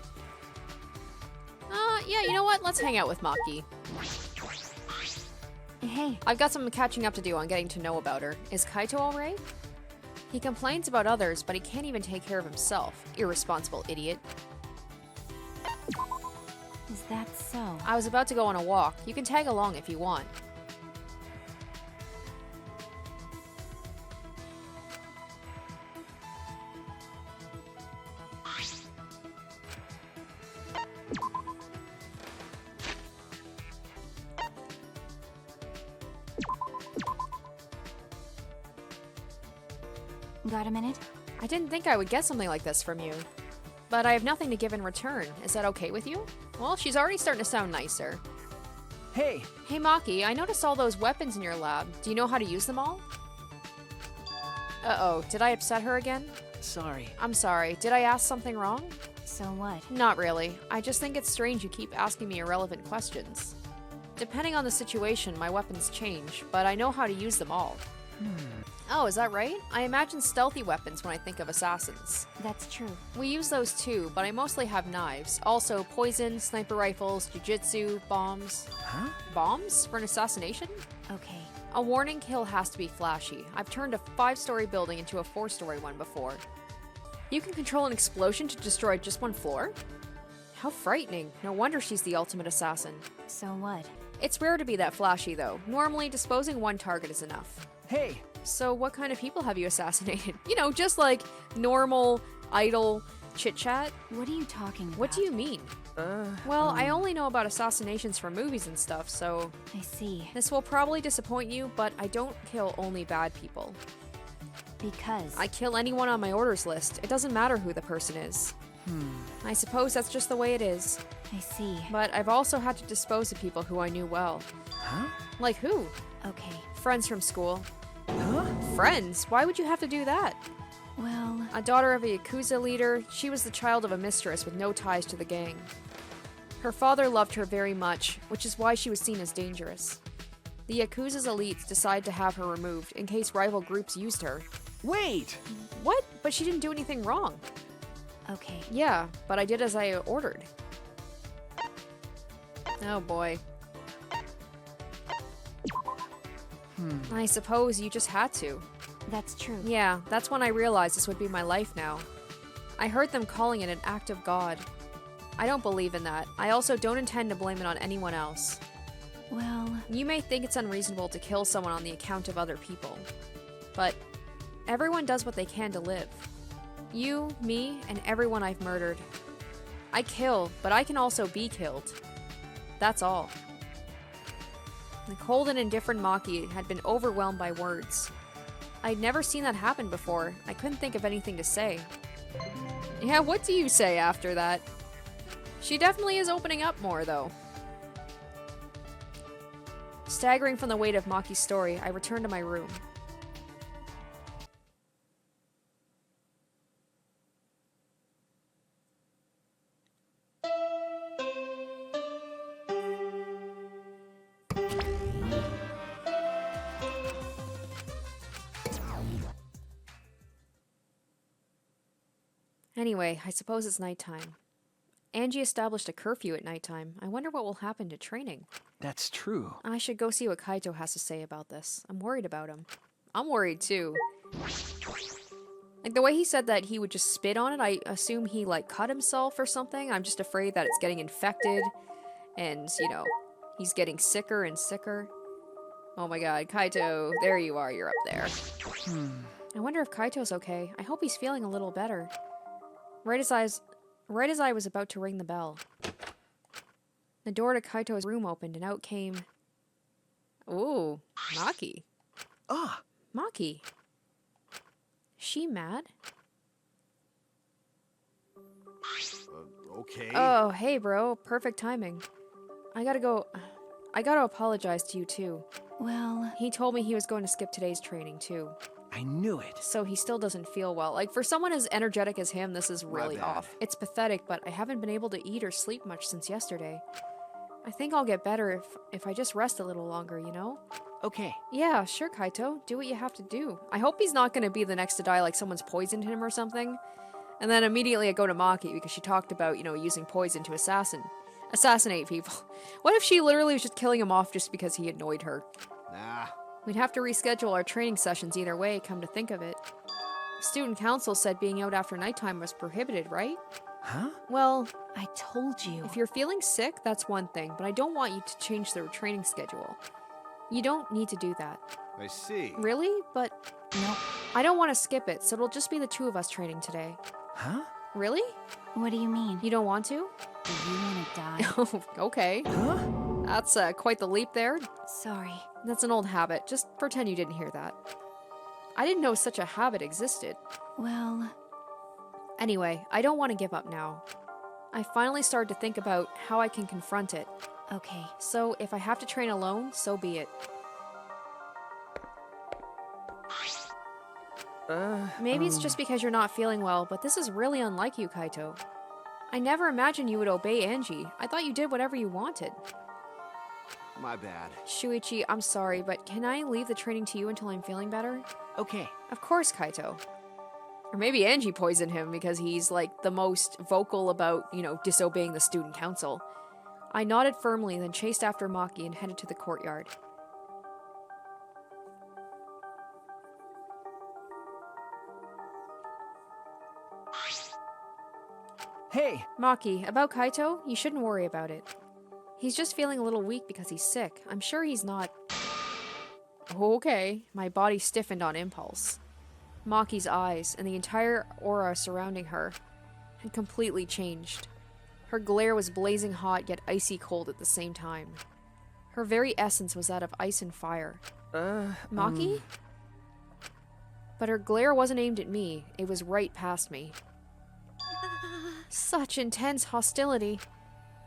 Yeah, you know what? Let's hang out with Maki. Hey, I've got some catching up to do on getting to know about her. Is Kaito alright? He complains about others, but he can't even take care of himself. Irresponsible idiot. is that so? I was about to go on a walk. You can tag along if you want. Got a minute? I didn't think I would get something like this from you. But I have nothing to give in return. Is that okay with you? Well, she's already starting to sound nicer. Hey, Hey Maki, I noticed all those weapons in your lab. Do you know how to use them all? Uh-oh, did I upset her again? sorry. I'm sorry, did I ask something wrong? So what? Not really. I just think it's strange you keep asking me irrelevant questions. Depending on the situation, my weapons change, but I know how to use them all. Oh, is that right? I imagine stealthy weapons when I think of assassins. That's true. We use those too, but I mostly have knives. Also, poison, sniper rifles, jujitsu, bombs. Huh? Bombs? For an assassination? Okay. A warning kill has to be flashy. I've turned a 5-story building into a 4-story one before. You can control an explosion to destroy just one floor? How frightening. No wonder she's the ultimate assassin. So what? It's rare to be that flashy, though. Normally, disposing one target is enough. Hey, So what kind of people have you assassinated? You know, just like normal, idle chit-chat? What are you talking about? What do you mean? Well, I only know about assassinations from movies and stuff, so I see. this will probably disappoint you, but I don't kill only bad people. Because. I kill anyone on my orders list. It doesn't matter who the person is. I suppose that's just the way it is. I see. But I've also had to dispose of people who I knew well. huh? Like who? Okay. Friends from school. Huh? friends. Why would you have to do that? Well, A daughter of a Yakuza leader, she was the child of a mistress with no ties to the gang. Her father loved her very much, which is why she was seen as dangerous. The Yakuza's elites decided to have her removed in case rival groups used her. Wait! What? But she didn't do anything wrong. okay. Yeah, but I did as I ordered. Oh boy. I suppose you just had to. That's true. Yeah, that's when I realized this would be my life now. I heard them calling it an act of God. I don't believe in that. I also don't intend to blame it on anyone else. Well, You may think it's unreasonable to kill someone on the account of other people, but everyone does what they can to live. You, me, and everyone I've murdered. I kill, but I can also be killed. That's all. The cold and indifferent Maki had been overwhelmed by words. I'd never seen that happen before. I couldn't think of anything to say. Yeah, what do you say after that? She definitely is opening up more, though. Staggering from the weight of Maki's story, I returned to my room. Anyway, I suppose it's nighttime. Angie established a curfew at nighttime. I wonder what will happen to training. That's true. I should go see what Kaito has to say about this. I'm worried about him. I'm worried too. Like the way he said that he would just spit on it, I assume he like cut himself or something. I'm just afraid that it's getting infected and, you know, he's getting sicker and sicker. Oh my god, Kaito, there you are, you're up there. I wonder if Kaito's okay. I hope he's feeling a little better. Right as I was about to ring the bell, the door to Kaito's room opened and out came... Ooh, Maki. Ah, Maki. She mad? Okay. Oh, hey bro, perfect timing. I gotta apologize to you too. well, He told me he was going to skip today's training too. I knew it. So he still doesn't feel well. Like, for someone as energetic as him, this is really bad. off. It's pathetic, but I haven't been able to eat or sleep much since yesterday. I think I'll get better if I just rest a little longer, you know? Okay. Yeah, sure, Kaito. Do what you have to do. I hope he's not gonna be the next to die like someone's poisoned him or something. And then immediately I go to Maki because she talked about, you know, using poison to assassinate people. What if she literally was just killing him off just because he annoyed her? Nah. We'd have to reschedule our training sessions either way, come to think of it. Student council said being out after nighttime was prohibited, right? Huh? Well, I told you. if you're feeling sick, that's one thing, but I don't want you to change their training schedule. You don't need to do that. I see. Really? But Nope. I don't want to skip it, so it'll just be the two of us training today. Huh? Really? What do you mean? You don't want to? Do you want to die? Oh, okay. Huh? That's quite the leap there. Sorry. That's an old habit. Just pretend you didn't hear that. I didn't know such a habit existed. Well, Anyway, I don't want to give up now. I finally started to think about how I can confront it. okay. So if I have to train alone, so be it. Maybe it's just because you're not feeling well, but this is really unlike you, Kaito. I never imagined you would obey Angie. I thought you did whatever you wanted. My bad. Shuichi, I'm sorry, but can I leave the training to you until I'm feeling better? Okay. Of course, Kaito. Or maybe Angie poisoned him because he's, like, the most vocal about, you know, disobeying the student council. I nodded firmly, then chased after Maki and headed to the courtyard. Hey! Maki, about Kaito, you shouldn't worry about it. He's just feeling a little weak because he's sick. I'm sure he's not... Okay. My body stiffened on impulse. Maki's eyes, and the entire aura surrounding her, had completely changed. Her glare was blazing hot yet icy cold at the same time. Her very essence was that of ice and fire. Maki? But her glare wasn't aimed at me, it was right past me. Such intense hostility.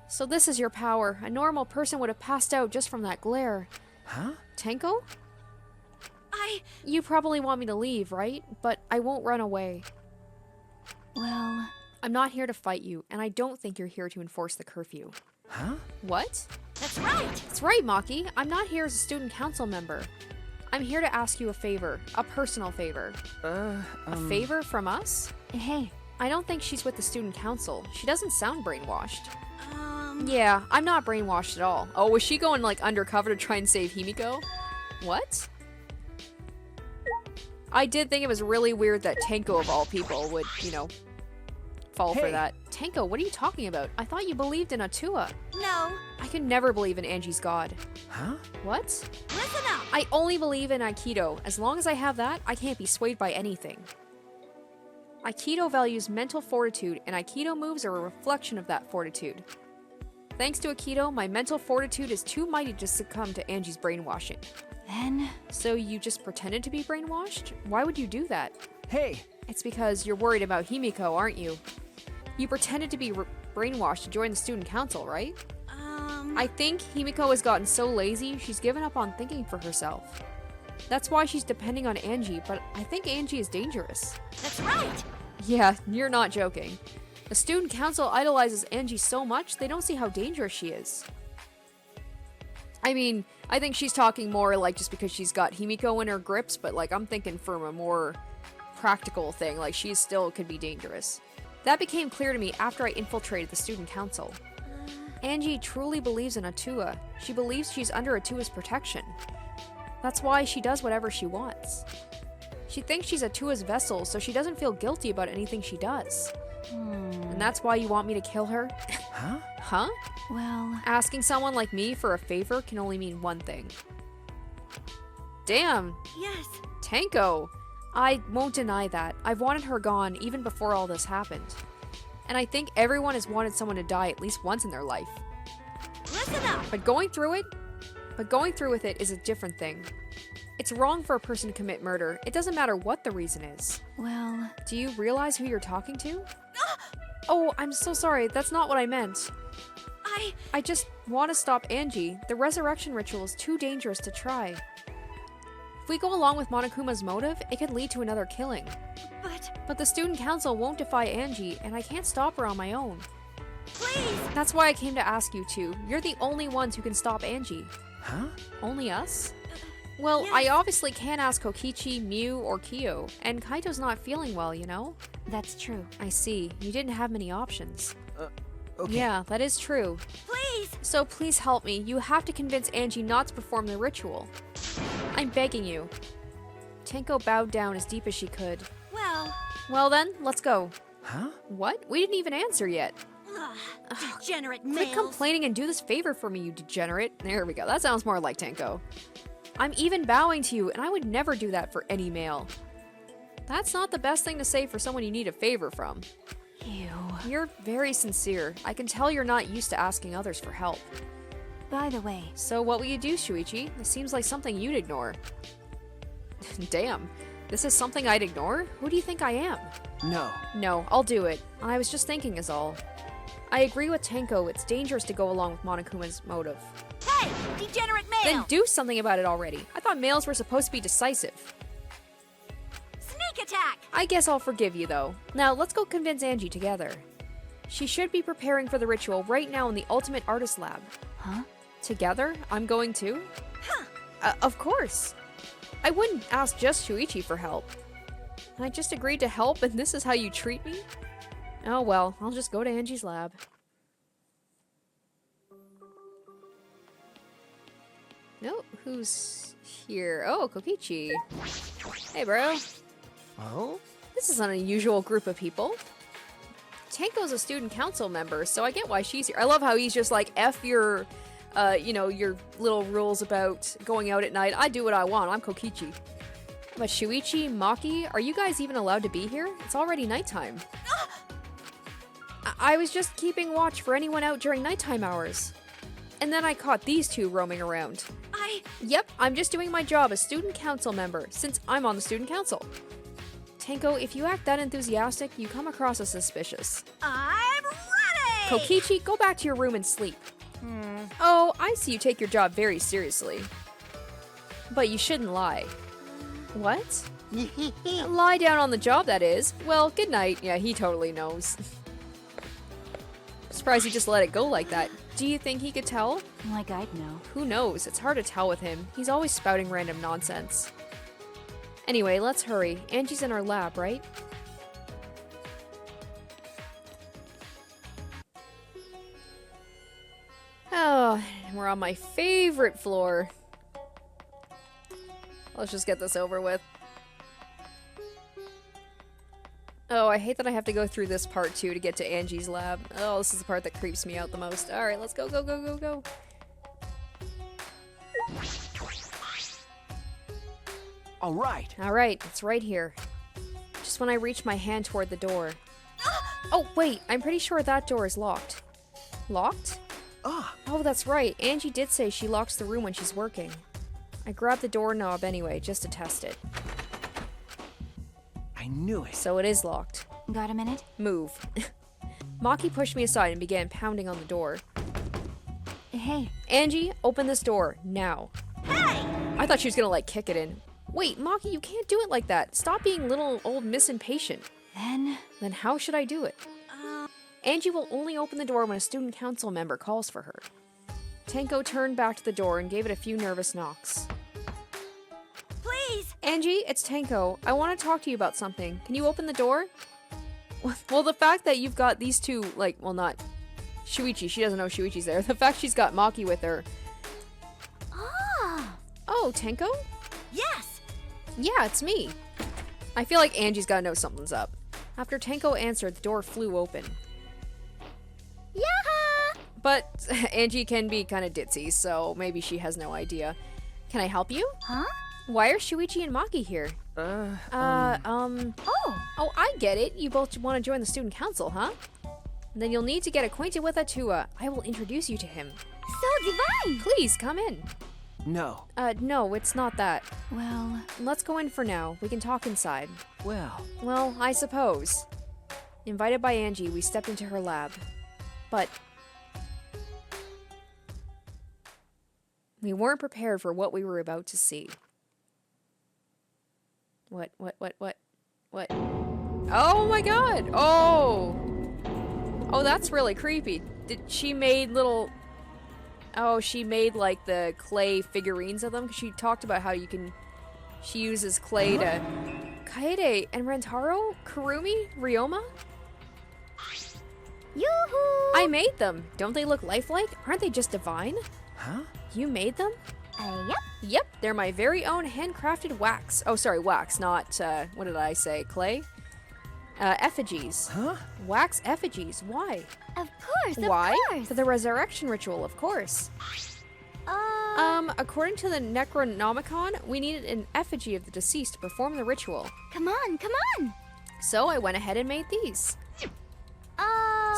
So this is your power. A normal person would have passed out just from that glare. Huh? Tenko? You probably want me to leave, right? But I won't run away. Well, I'm not here to fight you, and I don't think you're here to enforce the curfew. Huh? What? That's right! That's right, Maki. I'm not here as a student council member. I'm here to ask you a favor. A personal favor. A favor from us? hey, I don't think she's with the student council. She doesn't sound brainwashed. Yeah, I'm not brainwashed at all. Oh, was she going like undercover to try and save Himiko? What? I did think it was really weird that Tenko of all people would, fall for Hey. that. Tenko, what are you talking about? I thought you believed in Atua. No, I could never believe in Angie's god. Huh? What? listen up! I only believe in Aikido. As long as I have that, I can't be swayed by anything. Aikido values mental fortitude, and Aikido moves are a reflection of that fortitude. Thanks to Aikido, my mental fortitude is too mighty to succumb to Angie's brainwashing. then So you just pretended to be brainwashed? Why would you do that? Hey! It's because you're worried about Himiko, aren't you? You pretended to be brainwashed to join the student council, right? I think Himiko has gotten so lazy, she's given up on thinking for herself. That's why she's depending on Angie, but I think Angie is dangerous. That's right! Yeah, you're not joking. The student council idolizes Angie so much, they don't see how dangerous she is. I mean, I think she's talking more like just because she's got Himiko in her grips, but like I'm thinking from a more practical thing, like she still could be dangerous. That became clear to me after I infiltrated the student council. Angie truly believes in Atua. She believes she's under Atua's protection. That's why she does whatever she wants. She thinks she's Atua's vessel, so she doesn't feel guilty about anything she does. And that's why you want me to kill her? Huh? Huh? well, Asking someone like me for a favor can only mean one thing. Damn, Yes, Tenko! I won't deny that. I've wanted her gone even before all this happened. And I think everyone has wanted someone to die at least once in their life. listen up! But going through with it is a different thing. It's wrong for a person to commit murder. It doesn't matter what the reason is. well, Do you realize who you're talking to? Oh, I'm so sorry. That's not what I meant. I just want to stop Angie. The resurrection ritual is too dangerous to try. If we go along with Monokuma's motive, it could lead to another killing. But the student council won't defy Angie, and I can't stop her on my own. Please! That's why I came to ask you two. You're the only ones who can stop Angie. Huh? Only us? Well, Yes. I obviously can't ask Kokichi, Miu, or Kyo, and Kaito's not feeling well, you know? that's true. I see. You didn't have many options. Okay. Yeah, that is true. Please! So please help me. You have to convince Angie not to perform the ritual. I'm begging you. Tenko bowed down as deep as she could. Well then, let's go. Huh? What? We didn't even answer yet. Degenerate Quit males! complaining and do this favor for me, you degenerate. There we go. That sounds more like Tenko. I'm even bowing to you, and I would never do that for any male. That's not the best thing to say for someone you need a favor from. Ew. You're very sincere. I can tell you're not used to asking others for help. By the way, So what will you do, Shuichi? This seems like something you'd ignore. Damn. This is something I'd ignore? Who do you think I am? No. No, I'll do it. I was just thinking is all. I agree with Tenko. It's dangerous to go along with Monokuma's motive. Hey! Degenerate male! Then do something about it already. I thought males were supposed to be decisive. Sneak attack! I guess I'll forgive you, though. Now, let's go convince Angie together. She should be preparing for the ritual right now in the Ultimate Artist Lab. huh? Together? I'm going too? Of course. I wouldn't ask just Shuichi for help. I just agreed to help, and this is how you treat me? Oh well, I'll just go to Angie's lab. No, who's here? Oh, Kokichi. Hey, bro. Oh? This is an unusual group of people. Tenko's a student council member, so I get why she's here. I love how he's just like, F your, your little rules about going out at night. I do what I want. I'm Kokichi. But Shuichi, Maki, are you guys even allowed to be here? It's already nighttime. I was just keeping watch for anyone out during nighttime hours. And then I caught these two roaming around. Yep, I'm just doing my job as student council member, since I'm on the student council. Tenko, if you act that enthusiastic, you come across as suspicious. I'm ready! Kokichi, go back to your room and sleep. Oh, I see you take your job very seriously. But you shouldn't lie. What? Lie down on the job, that is. Well, good night. Yeah, he totally knows. Surprised he just let it go like that. Do you think he could tell? Like I'd know. Who knows? It's hard to tell with him. He's always spouting random nonsense. Anyway, let's hurry. Angie's in our lab, right? Oh, we're on my favorite floor. Let's just get this over with. Oh, I hate that I have to go through this part too to get to Angie's lab. Oh, this is the part that creeps me out the most. Alright, let's go, go, go, go, go. Alright. Alright, it's right here. Just when I reach my hand toward the door. Oh, wait, I'm pretty sure that door is locked. Locked? Ah, Oh, that's right. Angie did say she locks the room when she's working. I grabbed the doorknob anyway, just to test it. I knew it. So it is locked. Got a minute? Move. Maki pushed me aside and began pounding on the door. Hey. Angie, open this door, now. Hey! I thought she was gonna, like, kick it in. Wait, Maki, you can't do it like that. Stop being little old Miss Impatient. Then how should I do it? Angie will only open the door when a student council member calls for her. Tenko turned back to the door and gave it a few nervous knocks. Please! Angie, it's Tenko. I want to talk to you about something. Can you open the door? Well, the fact that you've got these two, like, well, not Shuichi. She doesn't know Shuichi's there. The fact she's got Maki with her. Ah! Oh, Tenko? Yes! Yeah, it's me. I feel like Angie's gotta know something's up. After Tenko answered, the door flew open. Yaha! But Angie can be kind of ditzy, so maybe she has no idea. Can I help you? Huh? Why are Shuichi and Maki here? Oh! Oh, I get it. You both want to join the student council, huh? Then you'll need to get acquainted with Atua. I will introduce you to him. So divine! Please, come in. No. No, it's not that. Well, Let's go in for now. We can talk inside. Well, Well, I suppose. Invited by Angie, we stepped into her lab. But we weren't prepared for what we were about to see. What? Oh my god! Oh! Oh, that's really creepy. She made little... Oh, she made, like, the clay figurines of them? 'Cause she talked about how you can... She uses clay to... Kaede and Rentaro? Kurumi? Ryoma? Yoo-hoo! I made them! Don't they look lifelike? Aren't they just divine? huh? You made them? Yep. Yep, they're my very own handcrafted wax. Oh, sorry, wax, not, what did I say? Clay? Effigies. Huh? Wax effigies. Why? Of course, Why? of course! For the resurrection ritual, of course. According to the Necronomicon, we needed an effigy of the deceased to perform the ritual. Come on, come on! So I went ahead and made these.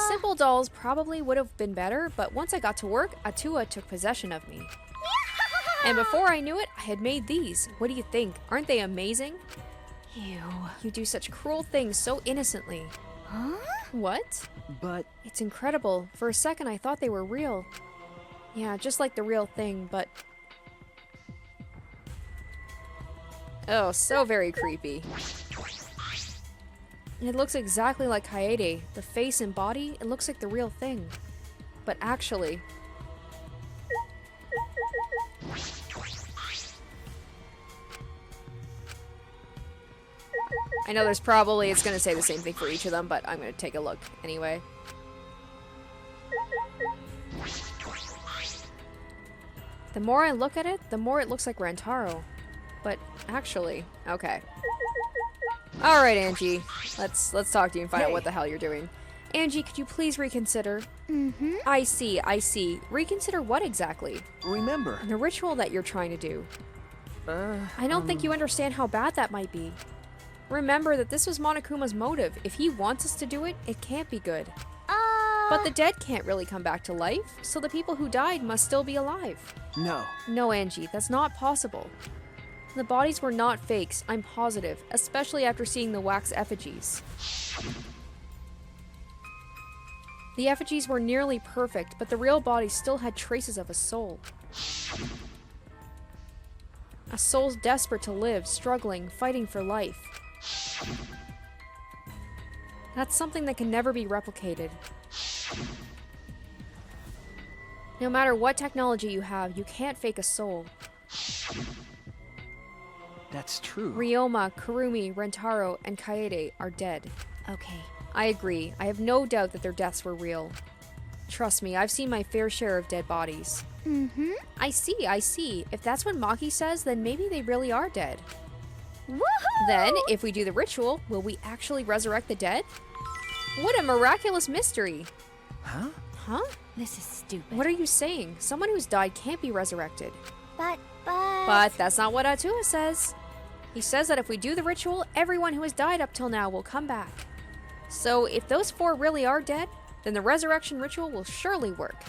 Simple dolls probably would have been better, but once I got to work, Atua took possession of me. And before I knew it, I had made these. What do you think? Aren't they amazing? ew. You do such cruel things so innocently. Huh? What? But It's incredible. For a second, I thought they were real. Yeah, just like the real thing, but... Oh, so very creepy. It looks exactly like Kaede. The face and body, it looks like the real thing. But actually... I know there's probably, it's gonna say the same thing for each of them, but I'm gonna take a look anyway. The more I look at it, the more it looks like Rantaro. But actually, okay. Alright, Angie. Let's talk to you and find out what the hell you're doing. Angie, could you please reconsider? Mm-hmm. I see. Reconsider what exactly? remember. The ritual that you're trying to do. I don't think you understand how bad that might be. Remember that this was Monokuma's motive. If he wants us to do it, it can't be good. But the dead can't really come back to life, so the people who died must still be alive. No. No, Angie, that's not possible. The bodies were not fakes, I'm positive, especially after seeing the wax effigies. The effigies were nearly perfect, but the real bodies still had traces of a soul. A soul's desperate to live, struggling, fighting for life. That's something that can never be replicated. No matter what technology you have, you can't fake a soul. That's true. Ryoma, Kurumi, Rentaro, and Kaede are dead. Okay. I agree. I have no doubt that their deaths were real. Trust me, I've seen my fair share of dead bodies. Mm-hmm. I see. If that's what Maki says, then maybe they really are dead. Woohoo! Then, if we do the ritual, will we actually resurrect the dead? What a miraculous mystery! Huh? Huh? This is stupid. What are you saying? Someone who's died can't be resurrected. But... But that's not what Atua says. He says that if we do the ritual, everyone who has died up till now will come back. So if those 4 really are dead, then the resurrection ritual will surely work.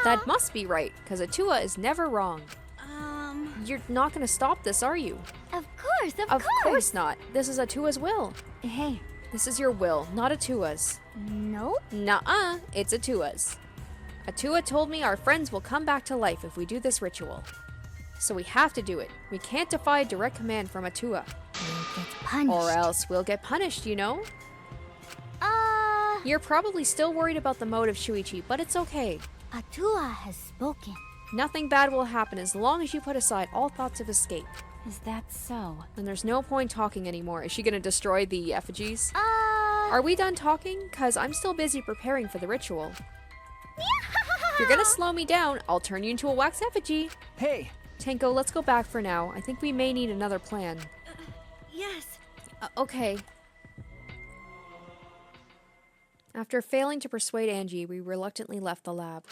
That must be right, because Atua is never wrong. You're not going to stop this, are you? Of course, Of course not. This is Atua's will. Hey, This is your will, not Atua's. Nope. Nuh-uh, it's Atua's. Atua told me our friends will come back to life if we do this ritual. So we have to do it. We can't defy direct command from Atua. We'll get punished. Or else we'll get punished, you know? You're probably still worried about the motive, Shuichi, but it's okay. Atua has spoken. Nothing bad will happen as long as you put aside all thoughts of escape. is that so? And there's no point talking anymore. Is she gonna destroy the effigies? Are we done talking? Cause I'm still busy preparing for the ritual. If you're gonna slow me down, I'll turn you into a wax effigy. Hey, Tenko, let's go back for now. I think we may need another plan. Yes. Okay. After failing to persuade Angie, we reluctantly left the lab.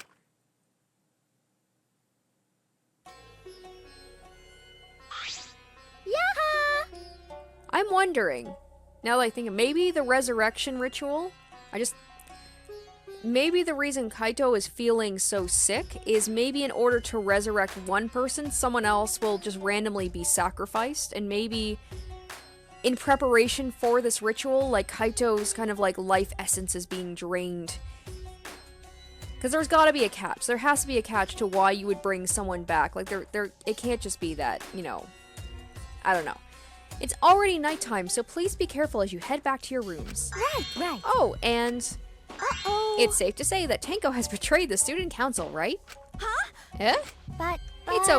Yaha! I'm wondering, now that I think, maybe the resurrection ritual, maybe the reason Kaito is feeling so sick is maybe in order to resurrect one person, someone else will just randomly be sacrificed, and maybe in preparation for this ritual, like Kaito's kind of like life essence is being drained. Because there's got to be a catch. There has to be a catch to why you would bring someone back. Like it can't just be that, you know, I don't know. It's already nighttime, so please be careful as you head back to your rooms. Right. Oh, and Uh-oh. it's safe to say that Tenko has betrayed the student council, right? Huh? Eh? But... It's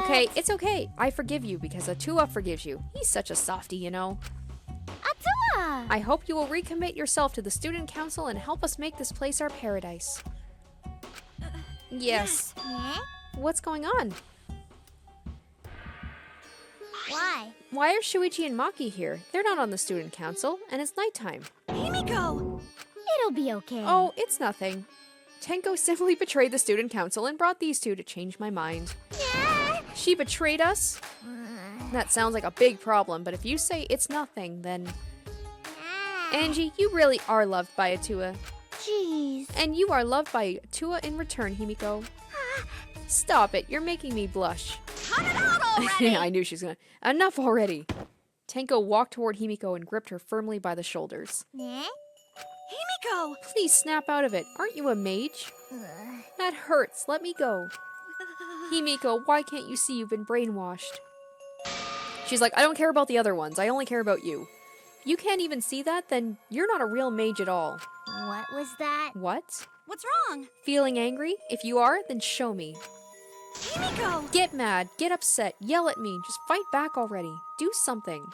okay. I forgive you because Atua forgives you. He's such a softie, you know. Atua! I hope you will recommit yourself to the student council and help us make this place our paradise. Yes. Eh? What's going on? Why? Why are Shuichi and Maki here? They're not on the student council, and it's nighttime. Himiko! It'll be okay. Oh, it's nothing. Tenko simply betrayed the student council and brought these two to change my mind. Yeah. She betrayed us? That sounds like a big problem, but if you say it's nothing, then... Angie, you really are loved by Atua. Jeez. And you are loved by Atua in return, Himiko. Stop it, you're making me blush. Cut it out already! Yeah, I knew she was gonna... Enough already! Tenko walked toward Himiko and gripped her firmly by the shoulders. Eh? Himiko! Please snap out of it. Aren't you a mage? That hurts. Let me go. Himiko, why can't you see you've been brainwashed? She's like, I don't care about the other ones. I only care about you. If you can't even see that, then you're not a real mage at all. What was that? What? What's wrong? Feeling angry? If you are, then show me. Himiko! Get mad, get upset, yell at me, just fight back already. Do something.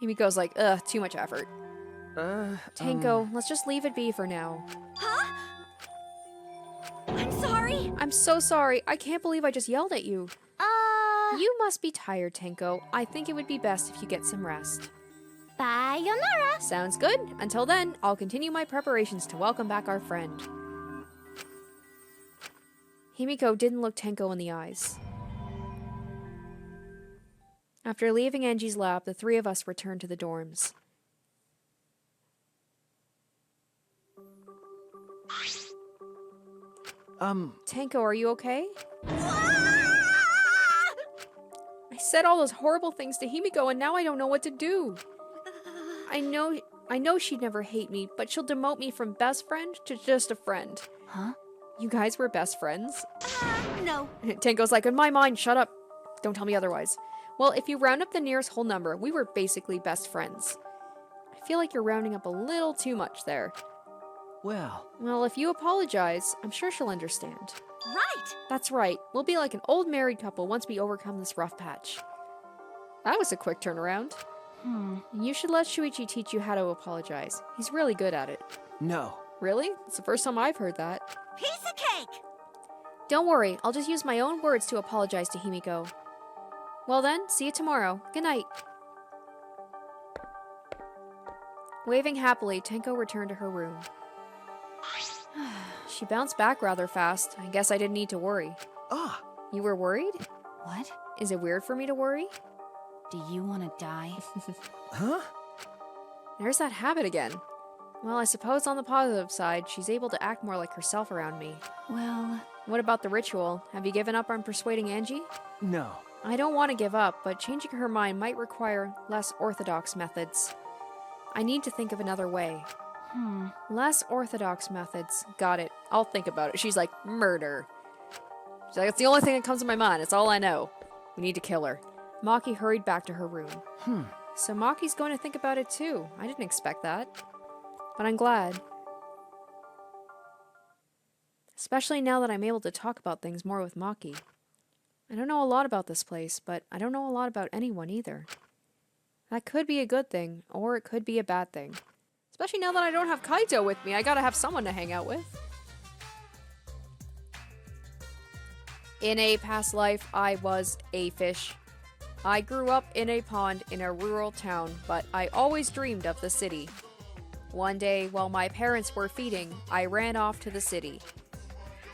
Himiko's like, ugh, too much effort. Tenko, let's just leave it be for now. Huh? I'm sorry. I'm so sorry. I can't believe I just yelled at you. You must be tired, Tenko. I think it would be best if you get some rest. Sayonara. Sounds good. Until then, I'll continue my preparations to welcome back our friend. Himiko didn't look Tenko in the eyes. After leaving Angie's lab, the three of us returned to the dorms. Tenko, are you okay? I said all those horrible things to Himiko and now I don't know what to do. I know she'd never hate me, but she'll demote me from best friend to just a friend. Huh? You guys were best friends? No. Tenko's like, in my mind, shut up. Don't tell me otherwise. Well, if you round up the nearest whole number, we were basically best friends. I feel like you're rounding up a little too much there. Well, Well, if you apologize, I'm sure she'll understand. Right! That's right. We'll be like an old married couple once we overcome this rough patch. That was a quick turnaround. You should let Shuichi teach you how to apologize. He's really good at it. no. Really? It's the first time I've heard that. Piece of cake! Don't worry, I'll just use my own words to apologize to Himiko. Well then, see you tomorrow. Good night. Waving happily, Tenko returned to her room. She bounced back rather fast. I guess I didn't need to worry. Ah, You were worried? What? Is it weird for me to worry? Do you want to die? huh? There's that habit again. Well, I suppose on the positive side, she's able to act more like herself around me. Well, What about the ritual? Have you given up on persuading Angie? No. I don't want to give up, but changing her mind might require less orthodox methods. I need to think of another way. Less orthodox methods. Got it. I'll think about it. She's like, murder. She's like, it's the only thing that comes to my mind. It's all I know. We need to kill her. Maki hurried back to her room. So Maki's going to think about it too. I didn't expect that. But I'm glad. Especially now that I'm able to talk about things more with Maki. I don't know a lot about this place, but I don't know a lot about anyone either. That could be a good thing, or it could be a bad thing. Especially now that I don't have Kaito with me, I gotta have someone to hang out with. In a past life, I was a fish. I grew up in a pond in a rural town, but I always dreamed of the city. One day, while my parents were feeding, I ran off to the city.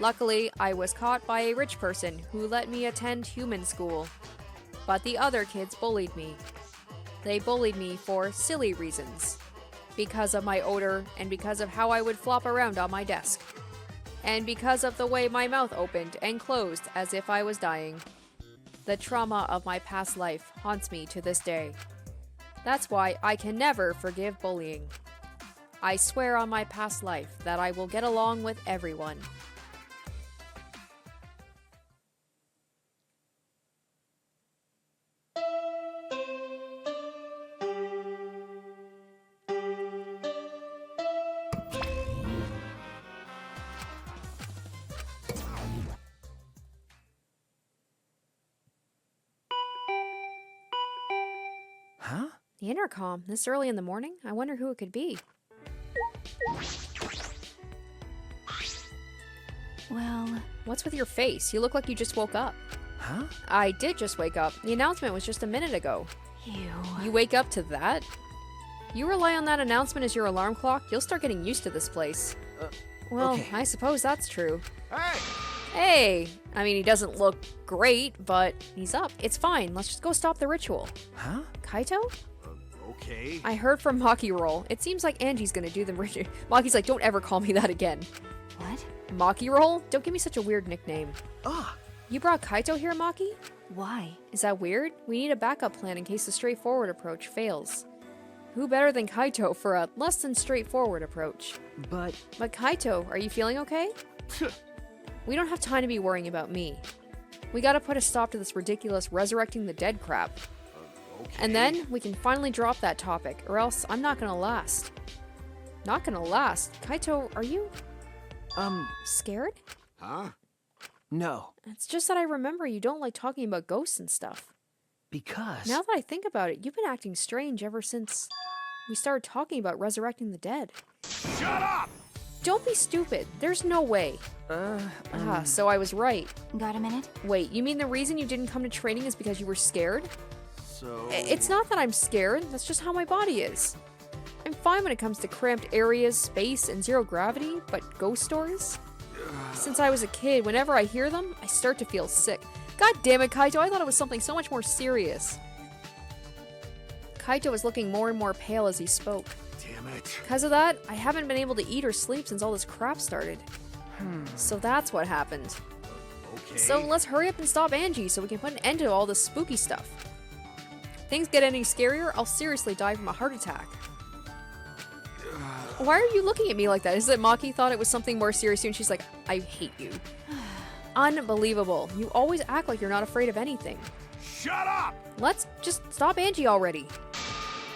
Luckily, I was caught by a rich person who let me attend human school. But the other kids bullied me. They bullied me for silly reasons. Because of my odor, and because of how I would flop around on my desk. And because of the way my mouth opened and closed as if I was dying. The trauma of my past life haunts me to this day. That's why I can never forgive bullying. I swear on my past life that I will get along with everyone. Huh? The intercom, this early in the morning? I wonder who it could be. well, What's with your face? You look like you just woke up. Huh? I did just wake up. The announcement was just a minute ago. ew. You wake up to that? You rely on that announcement as your alarm clock, you'll start getting used to this place. Well, okay. I suppose that's true. Hey! Hey! I mean, he doesn't look great, but he's up. It's fine. Let's just go stop the ritual. Huh? Kaito? Okay. I heard from Maki Roll. It seems like Angie's gonna do the ritual. Maki's like, don't ever call me that again. What? Maki Roll? Don't give me such a weird nickname. Ah, You brought Kaito here, Maki? Why? Is that weird? We need a backup plan in case the straightforward approach fails. Who better than Kaito for a less than straightforward approach? but But Kaito, are you feeling okay? We don't have time to be worrying about me. We gotta put a stop to this ridiculous resurrecting the dead crap. Okay. And then we can finally drop that topic, or else I'm not gonna last. Not gonna last? Kaito, are you scared? Huh? no. It's just that I remember you don't like talking about ghosts and stuff. Because Now that I think about it, you've been acting strange ever since we started talking about resurrecting the dead. Shut up! Don't be stupid. There's no way. So I was right. Got a minute? Wait, you mean the reason you didn't come to training is because you were scared? So... It's not that I'm scared, that's just how my body is. I'm fine when it comes to cramped areas, space, and zero gravity, but ghost stories? Since I was a kid, whenever I hear them, I start to feel sick. God damn it, Kaito, I thought it was something so much more serious. Kaito was looking more and more pale as he spoke. Damn it. Because of that, I haven't been able to eat or sleep since all this crap started. So that's what happened. Okay. So let's hurry up and stop Angie so we can put an end to all this spooky stuff. If things get any scarier, I'll seriously die from a heart attack. Why are you looking at me like that? Is it Maki thought it was something more serious and she's like, I hate you. Unbelievable. You always act like you're not afraid of anything. Shut up! Let's just stop Angie already.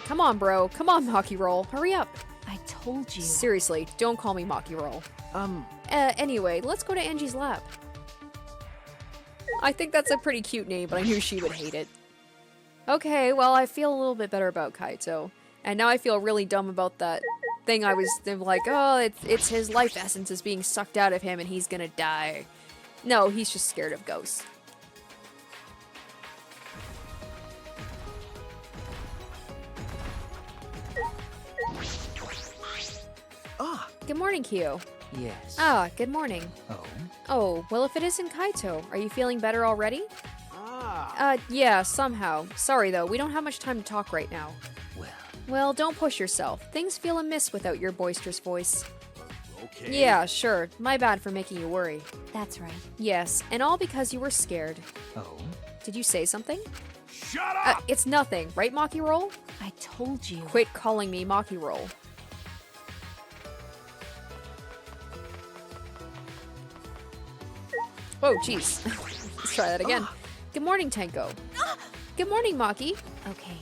Come on, bro. Come on, Maki Roll. Hurry up. I told you. Seriously, don't call me Maki Roll. Anyway, let's go to Angie's lab. I think that's a pretty cute name, but I knew she would hate it. Okay, well, I feel a little bit better about Kaito. And now I feel really dumb about that thing I was like, oh, it's his life essence is being sucked out of him and he's gonna die. No, he's just scared of ghosts. Ah, Good morning, Kyo. Yes. Ah, good morning. Oh? Oh, well, if it isn't Kaito, are you feeling better already? Ah, Yeah, somehow. Sorry, though, we don't have much time to talk right now. Well, Well, don't push yourself. Things feel amiss without your boisterous voice. okay. Yeah, sure. My bad for making you worry. That's right. Yes, and all because you were scared. oh? Did you say something? Shut up! It's nothing, right, Maki Roll? I told you. Quit calling me Maki Roll. Oh, jeez. Let's try that again. Good morning, Tenko. Good morning, Maki. Okay.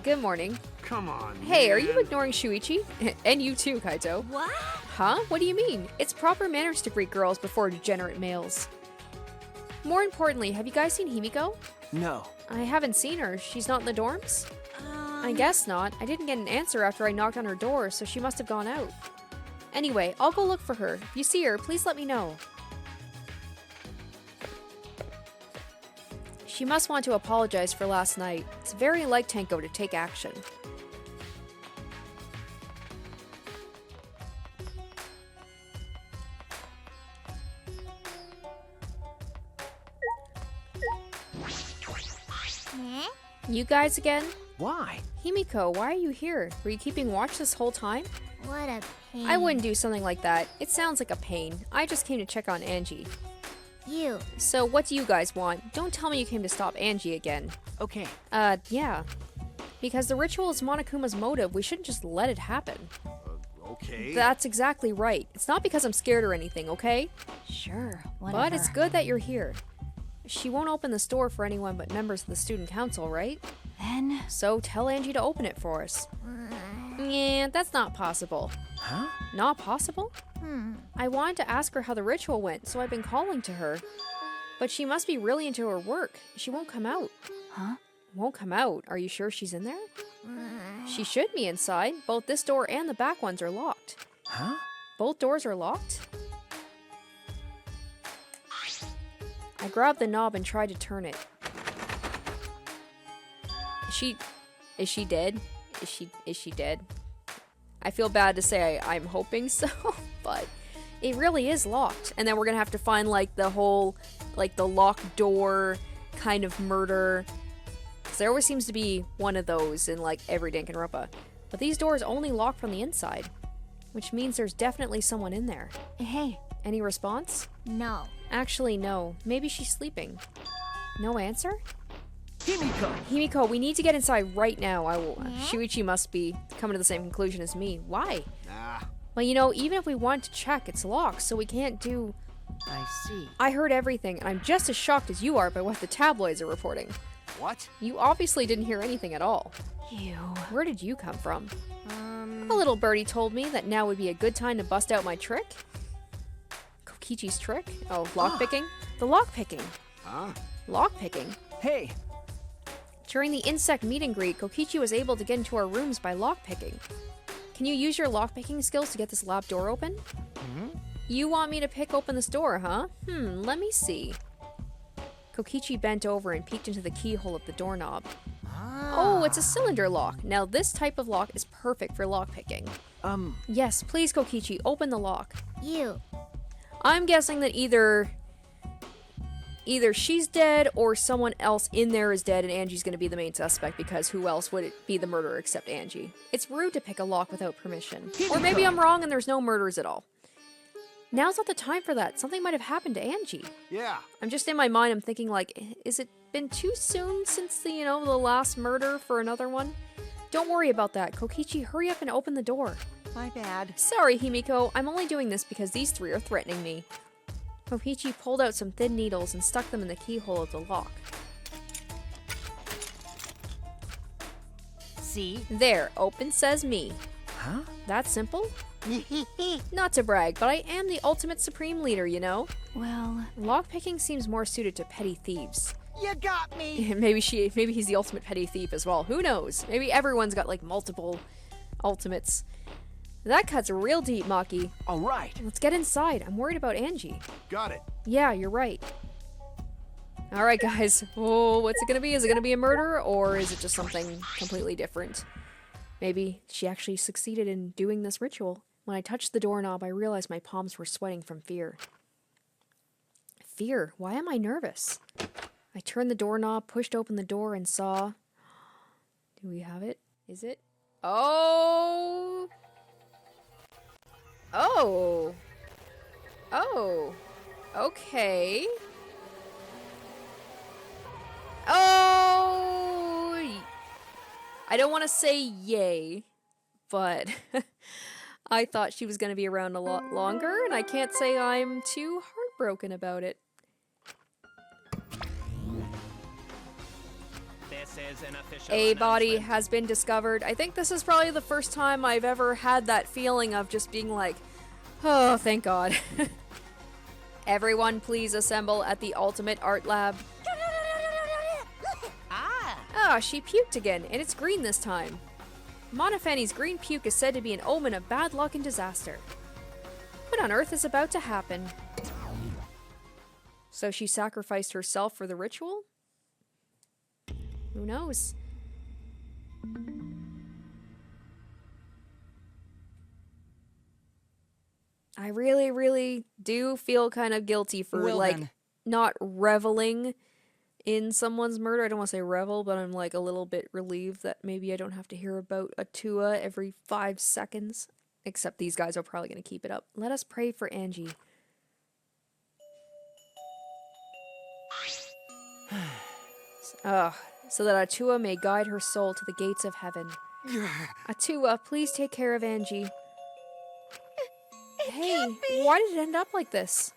Good morning. Come on. Hey, are you man. ignoring Shuichi? And you too, Kaito. What? Huh? What do you mean? It's proper manners to greet girls before degenerate males. More importantly, have you guys seen Himiko? no. I haven't seen her. She's not in the dorms? I guess not. I didn't get an answer after I knocked on her door, so she must have gone out. Anyway, I'll go look for her. If you see her, please let me know. She must want to apologize for last night. It's very like Tenko to take action. Huh? You guys again? Why? Himiko, why are you here? Were you keeping watch this whole time? What a pain. I wouldn't do something like that. It sounds like a pain. I just came to check on Angie. You. So what do you guys want? Don't tell me you came to stop Angie again. Okay. Yeah. Because the ritual is Monokuma's motive, we shouldn't just let it happen. Okay. That's exactly right. It's not because I'm scared or anything, okay? Sure. Whatever. But it's good that you're here. She won't open the store for anyone but members of the student council, right? Then. So tell Angie to open it for us. Yeah, that's not possible. Huh? Not possible? I wanted to ask her how the ritual went, so I've been calling to her. But she must be really into her work. She won't come out. Huh? Won't come out? Are you sure she's in there? She should be inside. Both this door and the back ones are locked. Huh? Both doors are locked? I grabbed the knob and tried to turn it. Is she dead? Is she dead? I feel bad to say I'm hoping so, but it really is locked. And then we're gonna have to find like the whole, like the locked door kind of murder. 'Cause there always seems to be one of those in like every Danganronpa. But these doors only lock from the inside, which means there's definitely someone in there. Hey. Any response? No. Actually, no. Maybe she's sleeping. No answer? Himiko! Himiko, we need to get inside right now. Shuichi must be coming to the same conclusion as me. Why? Nah. Well, you know, even if we want to check, it's locked, so we can't do... I see. I heard everything, and I'm just as shocked as you are by what the tabloids are reporting. What? You obviously didn't hear anything at all. You. Where did you come from? A little birdie told me that now would be a good time to bust out my trick. Kokichi's trick? Oh, lockpicking? The lockpicking. Huh? Lockpicking? Hey! During the insect meet and greet, Kokichi was able to get into our rooms by lockpicking. Can you use your lockpicking skills to get this lab door open? You want me to pick open this door, huh? Let me see. Kokichi bent over and peeked into the keyhole of the doorknob. Oh, it's a cylinder lock. Now this type of lock is perfect for lockpicking. Yes, please, Kokichi, open the lock. You. I'm guessing that either she's dead or someone else in there is dead and Angie's gonna be the main suspect because who else would it be the murderer except Angie? It's rude to pick a lock without permission. Or maybe I'm wrong and there's no murders at all. Now's not the time for that. Something might have happened to Angie. Yeah. I'm just in my mind, I'm thinking like, is it been too soon since the, the last murder for another one? Don't worry about that. Kokichi, hurry up and open the door. My bad. Sorry, Himiko. I'm only doing this because these three are threatening me. Koichi pulled out some thin needles and stuck them in the keyhole of the lock. See? There, open says me. Huh? That simple? Not to brag, but I am the ultimate supreme leader, you know? Well, Lockpicking seems more suited to petty thieves. You got me. maybe he's the ultimate petty thief as well. Who knows? Maybe everyone's got like multiple ultimates. That cuts real deep, Maki. All right. Let's get inside. I'm worried about Angie. Got it. Yeah, you're right. Alright, guys. Oh, what's it gonna be? Is it gonna be a murder, or is it just something completely different? Maybe she actually succeeded in doing this ritual. When I touched the doorknob, I realized my palms were sweating from fear. Fear? Why am I nervous? I turned the doorknob, pushed open the door, and saw... Do we have it? Is it? Oh! Oh! Oh! Okay. Oh! I don't want to say yay, but I thought she was going to be around a lot longer, and I can't say I'm too heartbroken about it. This is an official A body announcement. has been discovered. I think this is probably the first time I've ever had that feeling of just being like, oh, thank God. Everyone please assemble at the Ultimate Art Lab. Ah, she puked again, and it's green this time. Monofani's green puke is said to be an omen of bad luck and disaster. What on earth is about to happen? So she sacrificed herself for the ritual? Who knows? I really, really do feel kind of guilty for, Well like, then. not reveling in someone's murder. I don't want to say revel, but I'm, like, a little bit relieved that maybe I don't have to hear about Atua every 5 seconds. Except these guys are probably going to keep it up. Let us pray for Angie. So that Atua may guide her soul to the gates of heaven. Atua, please take care of Angie. Hey, why did it end up like this?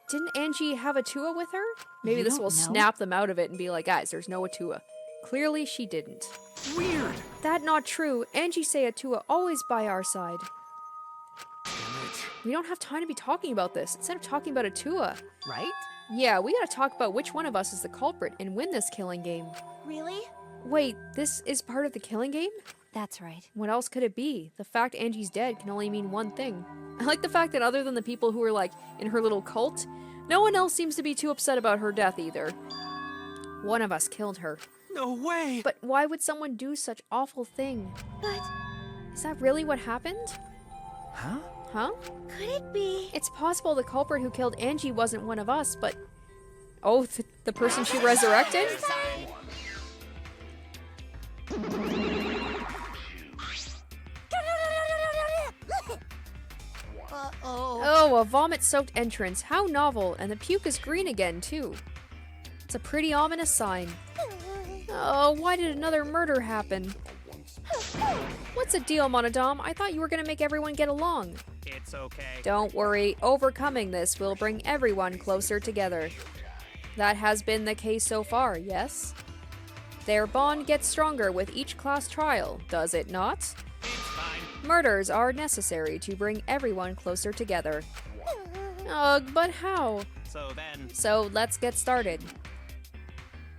Didn't Angie have Atua with her? Maybe You this don't will know. snap them out of it and be like, guys, there's no Atua. Clearly she didn't. Weird. That not true. Angie say Atua always by our side. We don't have time to be talking about this. Instead of talking about Atua. Right? Yeah, we gotta talk about which one of us is the culprit and win this killing game. Really? Wait, this is part of the killing game? that's right. What else could it be? The fact Angie's dead can only mean one thing. I like the fact that other than the people who are like in her little cult, no one else seems to be too upset about her death either. One of us killed her. No way. But why would someone do such awful thing? But Is that really what happened? Huh? Huh? could it be? It's possible the culprit who killed Angie wasn't one of us, but... Oh, the person she resurrected? Uh-oh. Oh, a vomit-soaked entrance. How novel, and the puke is green again, too. It's a pretty ominous sign. Oh, why did another murder happen? What's the deal, Monodam? I thought you were gonna make everyone get along. It's okay. Don't worry, overcoming this will bring everyone closer together. That has been the case so far, yes? Their bond gets stronger with each class trial, does it not? It's fine. Murders are necessary to bring everyone closer together. Ugh, but how? So then, So let's get started.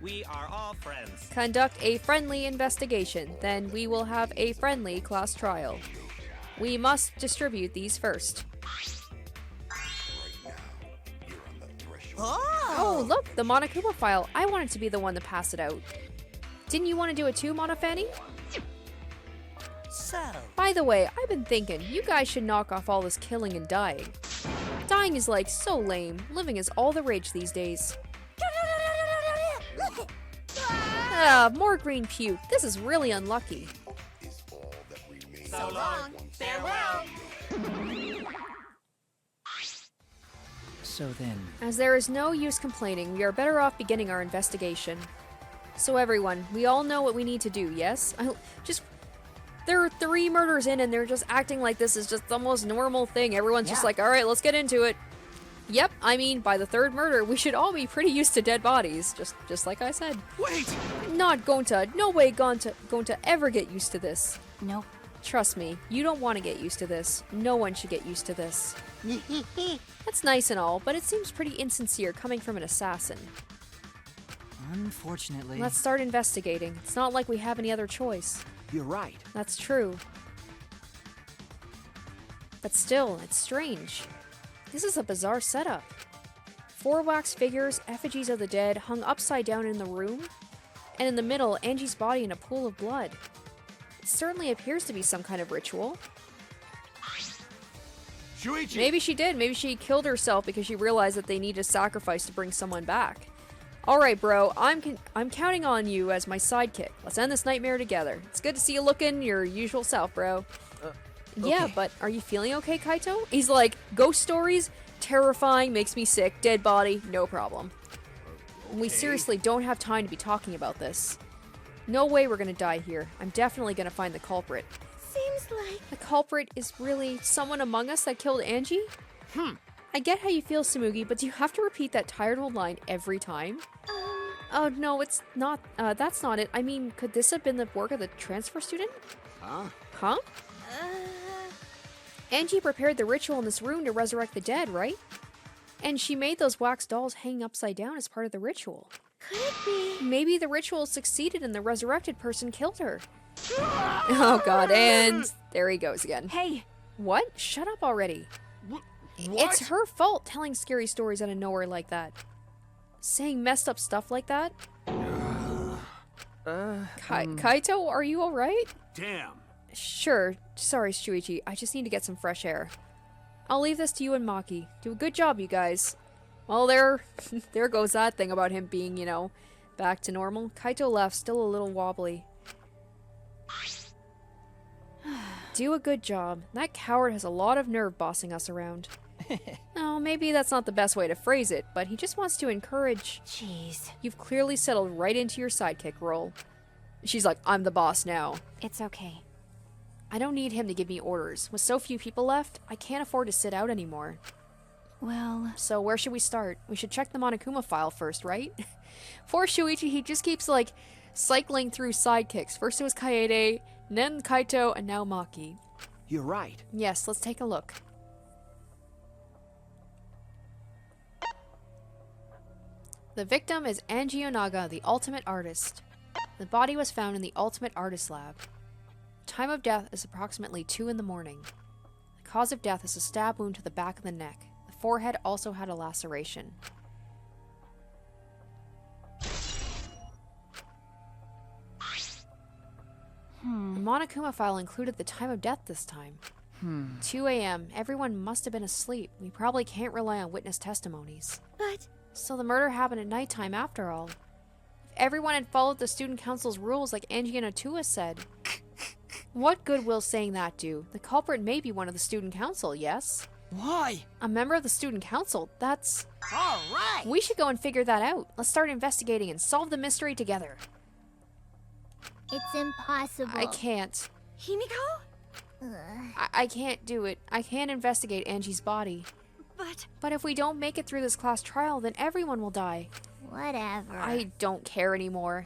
we are all friends. Conduct a friendly investigation, then we will have a friendly class trial. We must distribute these first. Oh, look, the Monokuma file. I wanted to be the one to pass it out. Didn't you want to do it too, Monofani? So, By the way, I've been thinking, you guys should knock off all this killing and dying. Dying is like so lame. Living is all the rage these days. Ah, more green puke. This is really unlucky. So long. Farewell. So then, As there is no use complaining, we are better off beginning our investigation. So everyone, we all know what we need to do, yes? There are 3 murders in and they're just acting like this is just the most normal thing. Everyone's just Yeah. like, alright, let's get into it. Yep, I mean, by the third murder, we should all be pretty used to dead bodies, just like I said. Wait! No way going to ever get used to this. Nope. Trust me, you don't want to get used to this. No one should get used to this. That's nice and all, but it seems pretty insincere coming from an assassin. Unfortunately. Let's start investigating. It's not like we have any other choice. You're right. That's true. But still, it's strange. This is a bizarre setup. 4 wax figures, effigies of the dead, hung upside down in the room, and in the middle, Angie's body in a pool of blood. It certainly appears to be some kind of ritual. Shuichi! Maybe she did. Maybe she killed herself because she realized that they need a sacrifice to bring someone back. Alright, bro, I'm counting on you as my sidekick. Let's end this nightmare together. It's good to see you looking your usual self, bro. Yeah, Okay. but are you feeling okay, Kaito? He's like, ghost stories, terrifying, makes me sick, dead body, no problem. We seriously don't have time to be talking about this. No way we're gonna die here. I'm definitely gonna find the culprit. Seems like... The culprit is really someone among us that killed Angie? I get how you feel, Samugi, but do you have to repeat that tired old line every time? Oh, no, it's not. That's not it. I mean, could this have been the work of the transfer student? Huh? Huh? Angie prepared the ritual in this room to resurrect the dead, right? And she made those wax dolls hang upside down as part of the ritual. Could it be? Maybe the ritual succeeded and the resurrected person killed her. Oh god, and there he goes again. Hey, What? Shut up already. What? It's her fault telling scary stories out of nowhere like that. Saying messed up stuff like that. Kaito, are you alright? Damn. Sure. Sorry, Shuichi. I just need to get some fresh air. I'll leave this to you and Maki. Do a good job, you guys. Well, there goes that thing about him being, back to normal. Kaito left, still a little wobbly. Do a good job. That coward has a lot of nerve bossing us around. Oh, maybe that's not the best way to phrase it, but he just wants to encourage. jeez. You've clearly settled right into your sidekick role. She's like, I'm the boss now. It's okay. I don't need him to give me orders. With so few people left, I can't afford to sit out anymore. Well, So where should we start? We should check the Monokuma file first, right? Poor Shuichi, he just keeps, cycling through sidekicks. First it was Kaede, then Kaito, and now Maki. You're right. Yes, let's take a look. The victim is Angie Onaga, the ultimate artist. The body was found in the ultimate artist lab. Time of death is approximately 2 in the morning. The cause of death is a stab wound to the back of the neck. The forehead also had a laceration. The Monokuma file included the time of death this time. 2 a.m. Everyone must have been asleep. We probably can't rely on witness testimonies. But... So the murder happened at nighttime after all. If everyone had followed the student council's rules like Angie and Atua said. What good will saying that do? The culprit may be one of the student council, yes? Why? A member of the student council, that's... All right. We should go and figure that out. Let's start investigating and solve the mystery together. It's impossible. I can't. Himiko? I can't do it. I can't investigate Angie's body. But... But if we don't make it through this class trial, then everyone will die. Whatever. I don't care anymore.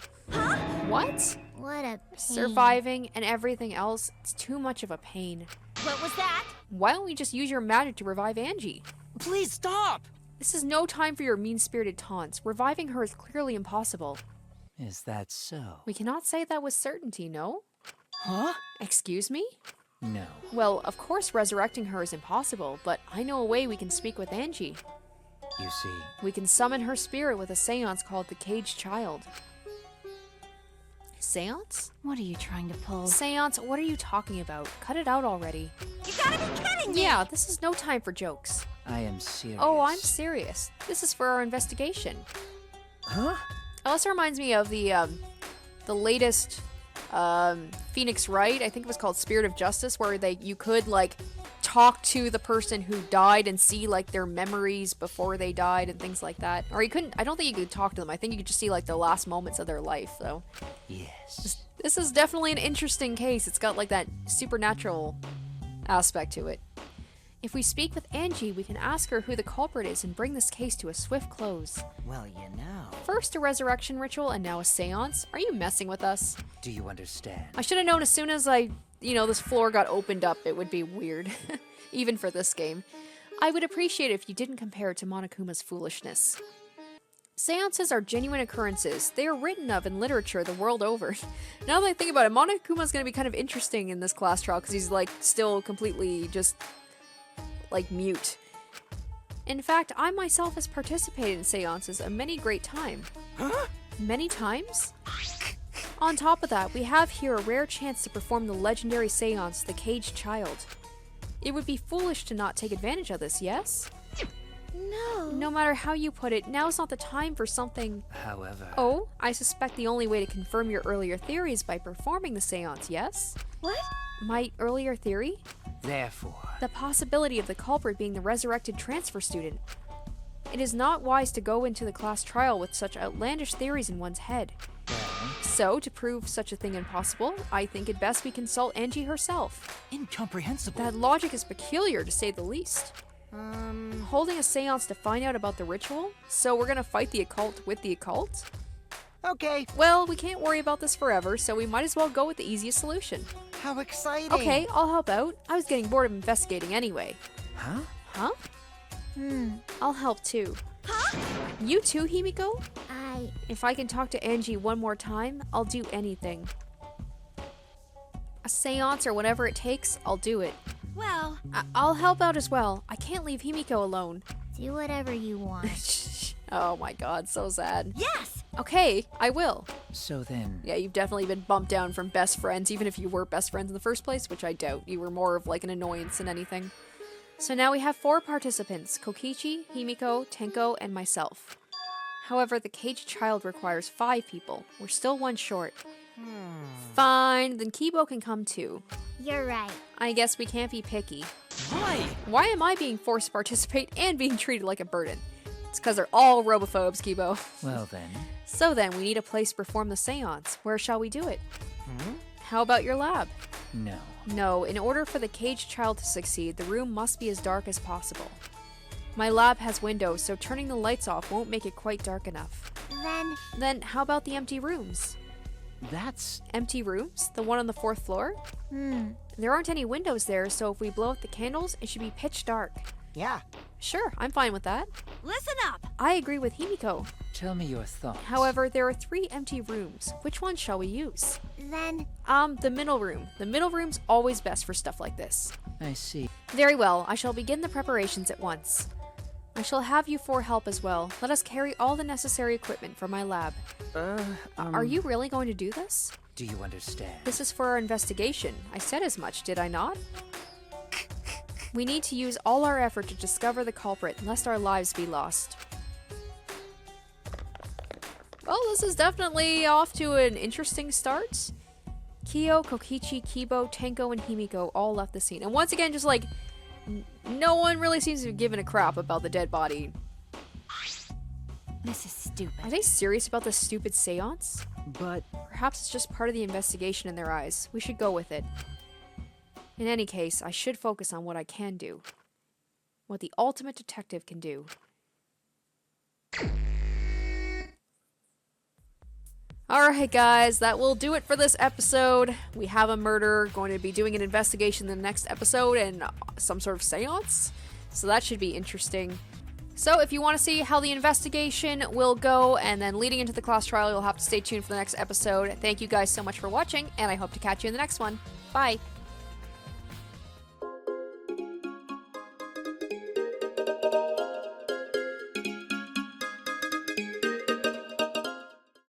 What? What a pain. Surviving and everything else, it's too much of a pain. What was that? Why don't we just use your magic to revive Angie? Please stop. This is no time for your mean-spirited taunts. Reviving her is clearly impossible. Is that so? We cannot say that with certainty, no? Huh? Excuse me? No. Well, of course resurrecting her is impossible, but I know a way we can speak with Angie. You see, We can summon her spirit with a seance called the Caged Child. Seance? what are you trying to pull? Seance? What are you talking about? Cut it out already. You gotta be kidding me! Yeah, this is no time for jokes. I am serious. Oh, I'm serious. This is for our investigation. Huh? Oh, this reminds me of the latest Phoenix Wright. I think it was called Spirit of Justice, where you could talk to the person who died and see their memories before they died and things like that. Or you couldn't. I don't think you could talk to them. I think you could just see the last moments of their life. So Yes. this is definitely an interesting case. It's got that supernatural aspect to it. If we speak with Angie, we can ask her who the culprit is and bring this case to a swift close. Well, you know. First a resurrection ritual and now a seance? Are you messing with us? Do you understand? I should have known as soon as this floor got opened up, it would be weird. Even for this game. I would appreciate it if you didn't compare it to Monokuma's foolishness. Seances are genuine occurrences. They are written of in literature the world over. Now that I think about it, Monokuma's gonna be kind of interesting in this class trial because he's still completely just mute. In fact, I myself has participated in seances a many great time. Huh? Many times? On top of that, we have here a rare chance to perform the legendary seance, The Caged Child. It would be foolish to not take advantage of this, yes? No. No matter how you put it, now's not the time for something... However... Oh, I suspect the only way to confirm your earlier theory is by performing the seance, yes? What? My earlier theory? Therefore... The possibility of the culprit being the resurrected transfer student. It is not wise to go into the class trial with such outlandish theories in one's head. Well... So, to prove such a thing impossible, I think it best we consult Angie herself. Incomprehensible. That logic is peculiar, to say the least. Holding a seance to find out about the ritual? So we're gonna fight the occult with the occult? Okay. Well, we can't worry about this forever, so we might as well go with the easiest solution. How exciting. Okay, I'll help out. I was getting bored of investigating anyway. Huh? Huh? I'll help too. Huh? You too, Himiko? I... If I can talk to Angie one more time, I'll do anything. A seance or whatever it takes, I'll do it. Well, I'll help out as well. I can't leave Himiko alone. Do whatever you want. Oh my god, so sad. yes! Okay, I will. So then... Yeah, you've definitely been bumped down from best friends, even if you were best friends in the first place, which I doubt. You were more of an annoyance than anything. So now we have 4 participants, Kokichi, Himiko, Tenko, and myself. However, the caged child requires 5 people. We're still 1 short. Fine, then Kibo can come too. You're right. I guess we can't be picky. Why? Why am I being forced to participate and being treated like a burden? It's because they're all robophobes, Kibo. Well then... So then, we need a place to perform the seance. Where shall we do it? How about your lab? No. No, in order for the caged child to succeed, the room must be as dark as possible. My lab has windows, so turning the lights off won't make it quite dark enough. Then, how about the empty rooms? That's... Empty rooms? The one on the 4th floor? There aren't any windows there, so if we blow out the candles, it should be pitch dark. Yeah. Sure, I'm fine with that. Listen up! I agree with Himiko. Tell me your thoughts. However, there are 3 empty rooms. Which one shall we use? The middle room. The middle room's always best for stuff like this. I see. Very well, I shall begin the preparations at once. I shall have you 4 help as well. Let us carry all the necessary equipment from my lab. Are you really going to do this? Do you understand? This is for our investigation. I said as much, did I not? We need to use all our effort to discover the culprit, lest our lives be lost. Well, this is definitely off to an interesting start. Kyo, Kokichi, Kibo, Tenko, and Himiko all left the scene. And once again, just no one really seems to be giving a crap about the dead body. This is stupid. Are they serious about this stupid seance? But Perhaps it's just part of the investigation in their eyes. We should go with it. In any case, I should focus on what I can do. What the ultimate detective can do. Alright guys, that will do it for this episode. We have a murder, going to be doing an investigation in the next episode, and some sort of seance. So that should be interesting. So if you want to see how the investigation will go, and then leading into the class trial, you'll have to stay tuned for the next episode. Thank you guys so much for watching, and I hope to catch you in the next one. Bye!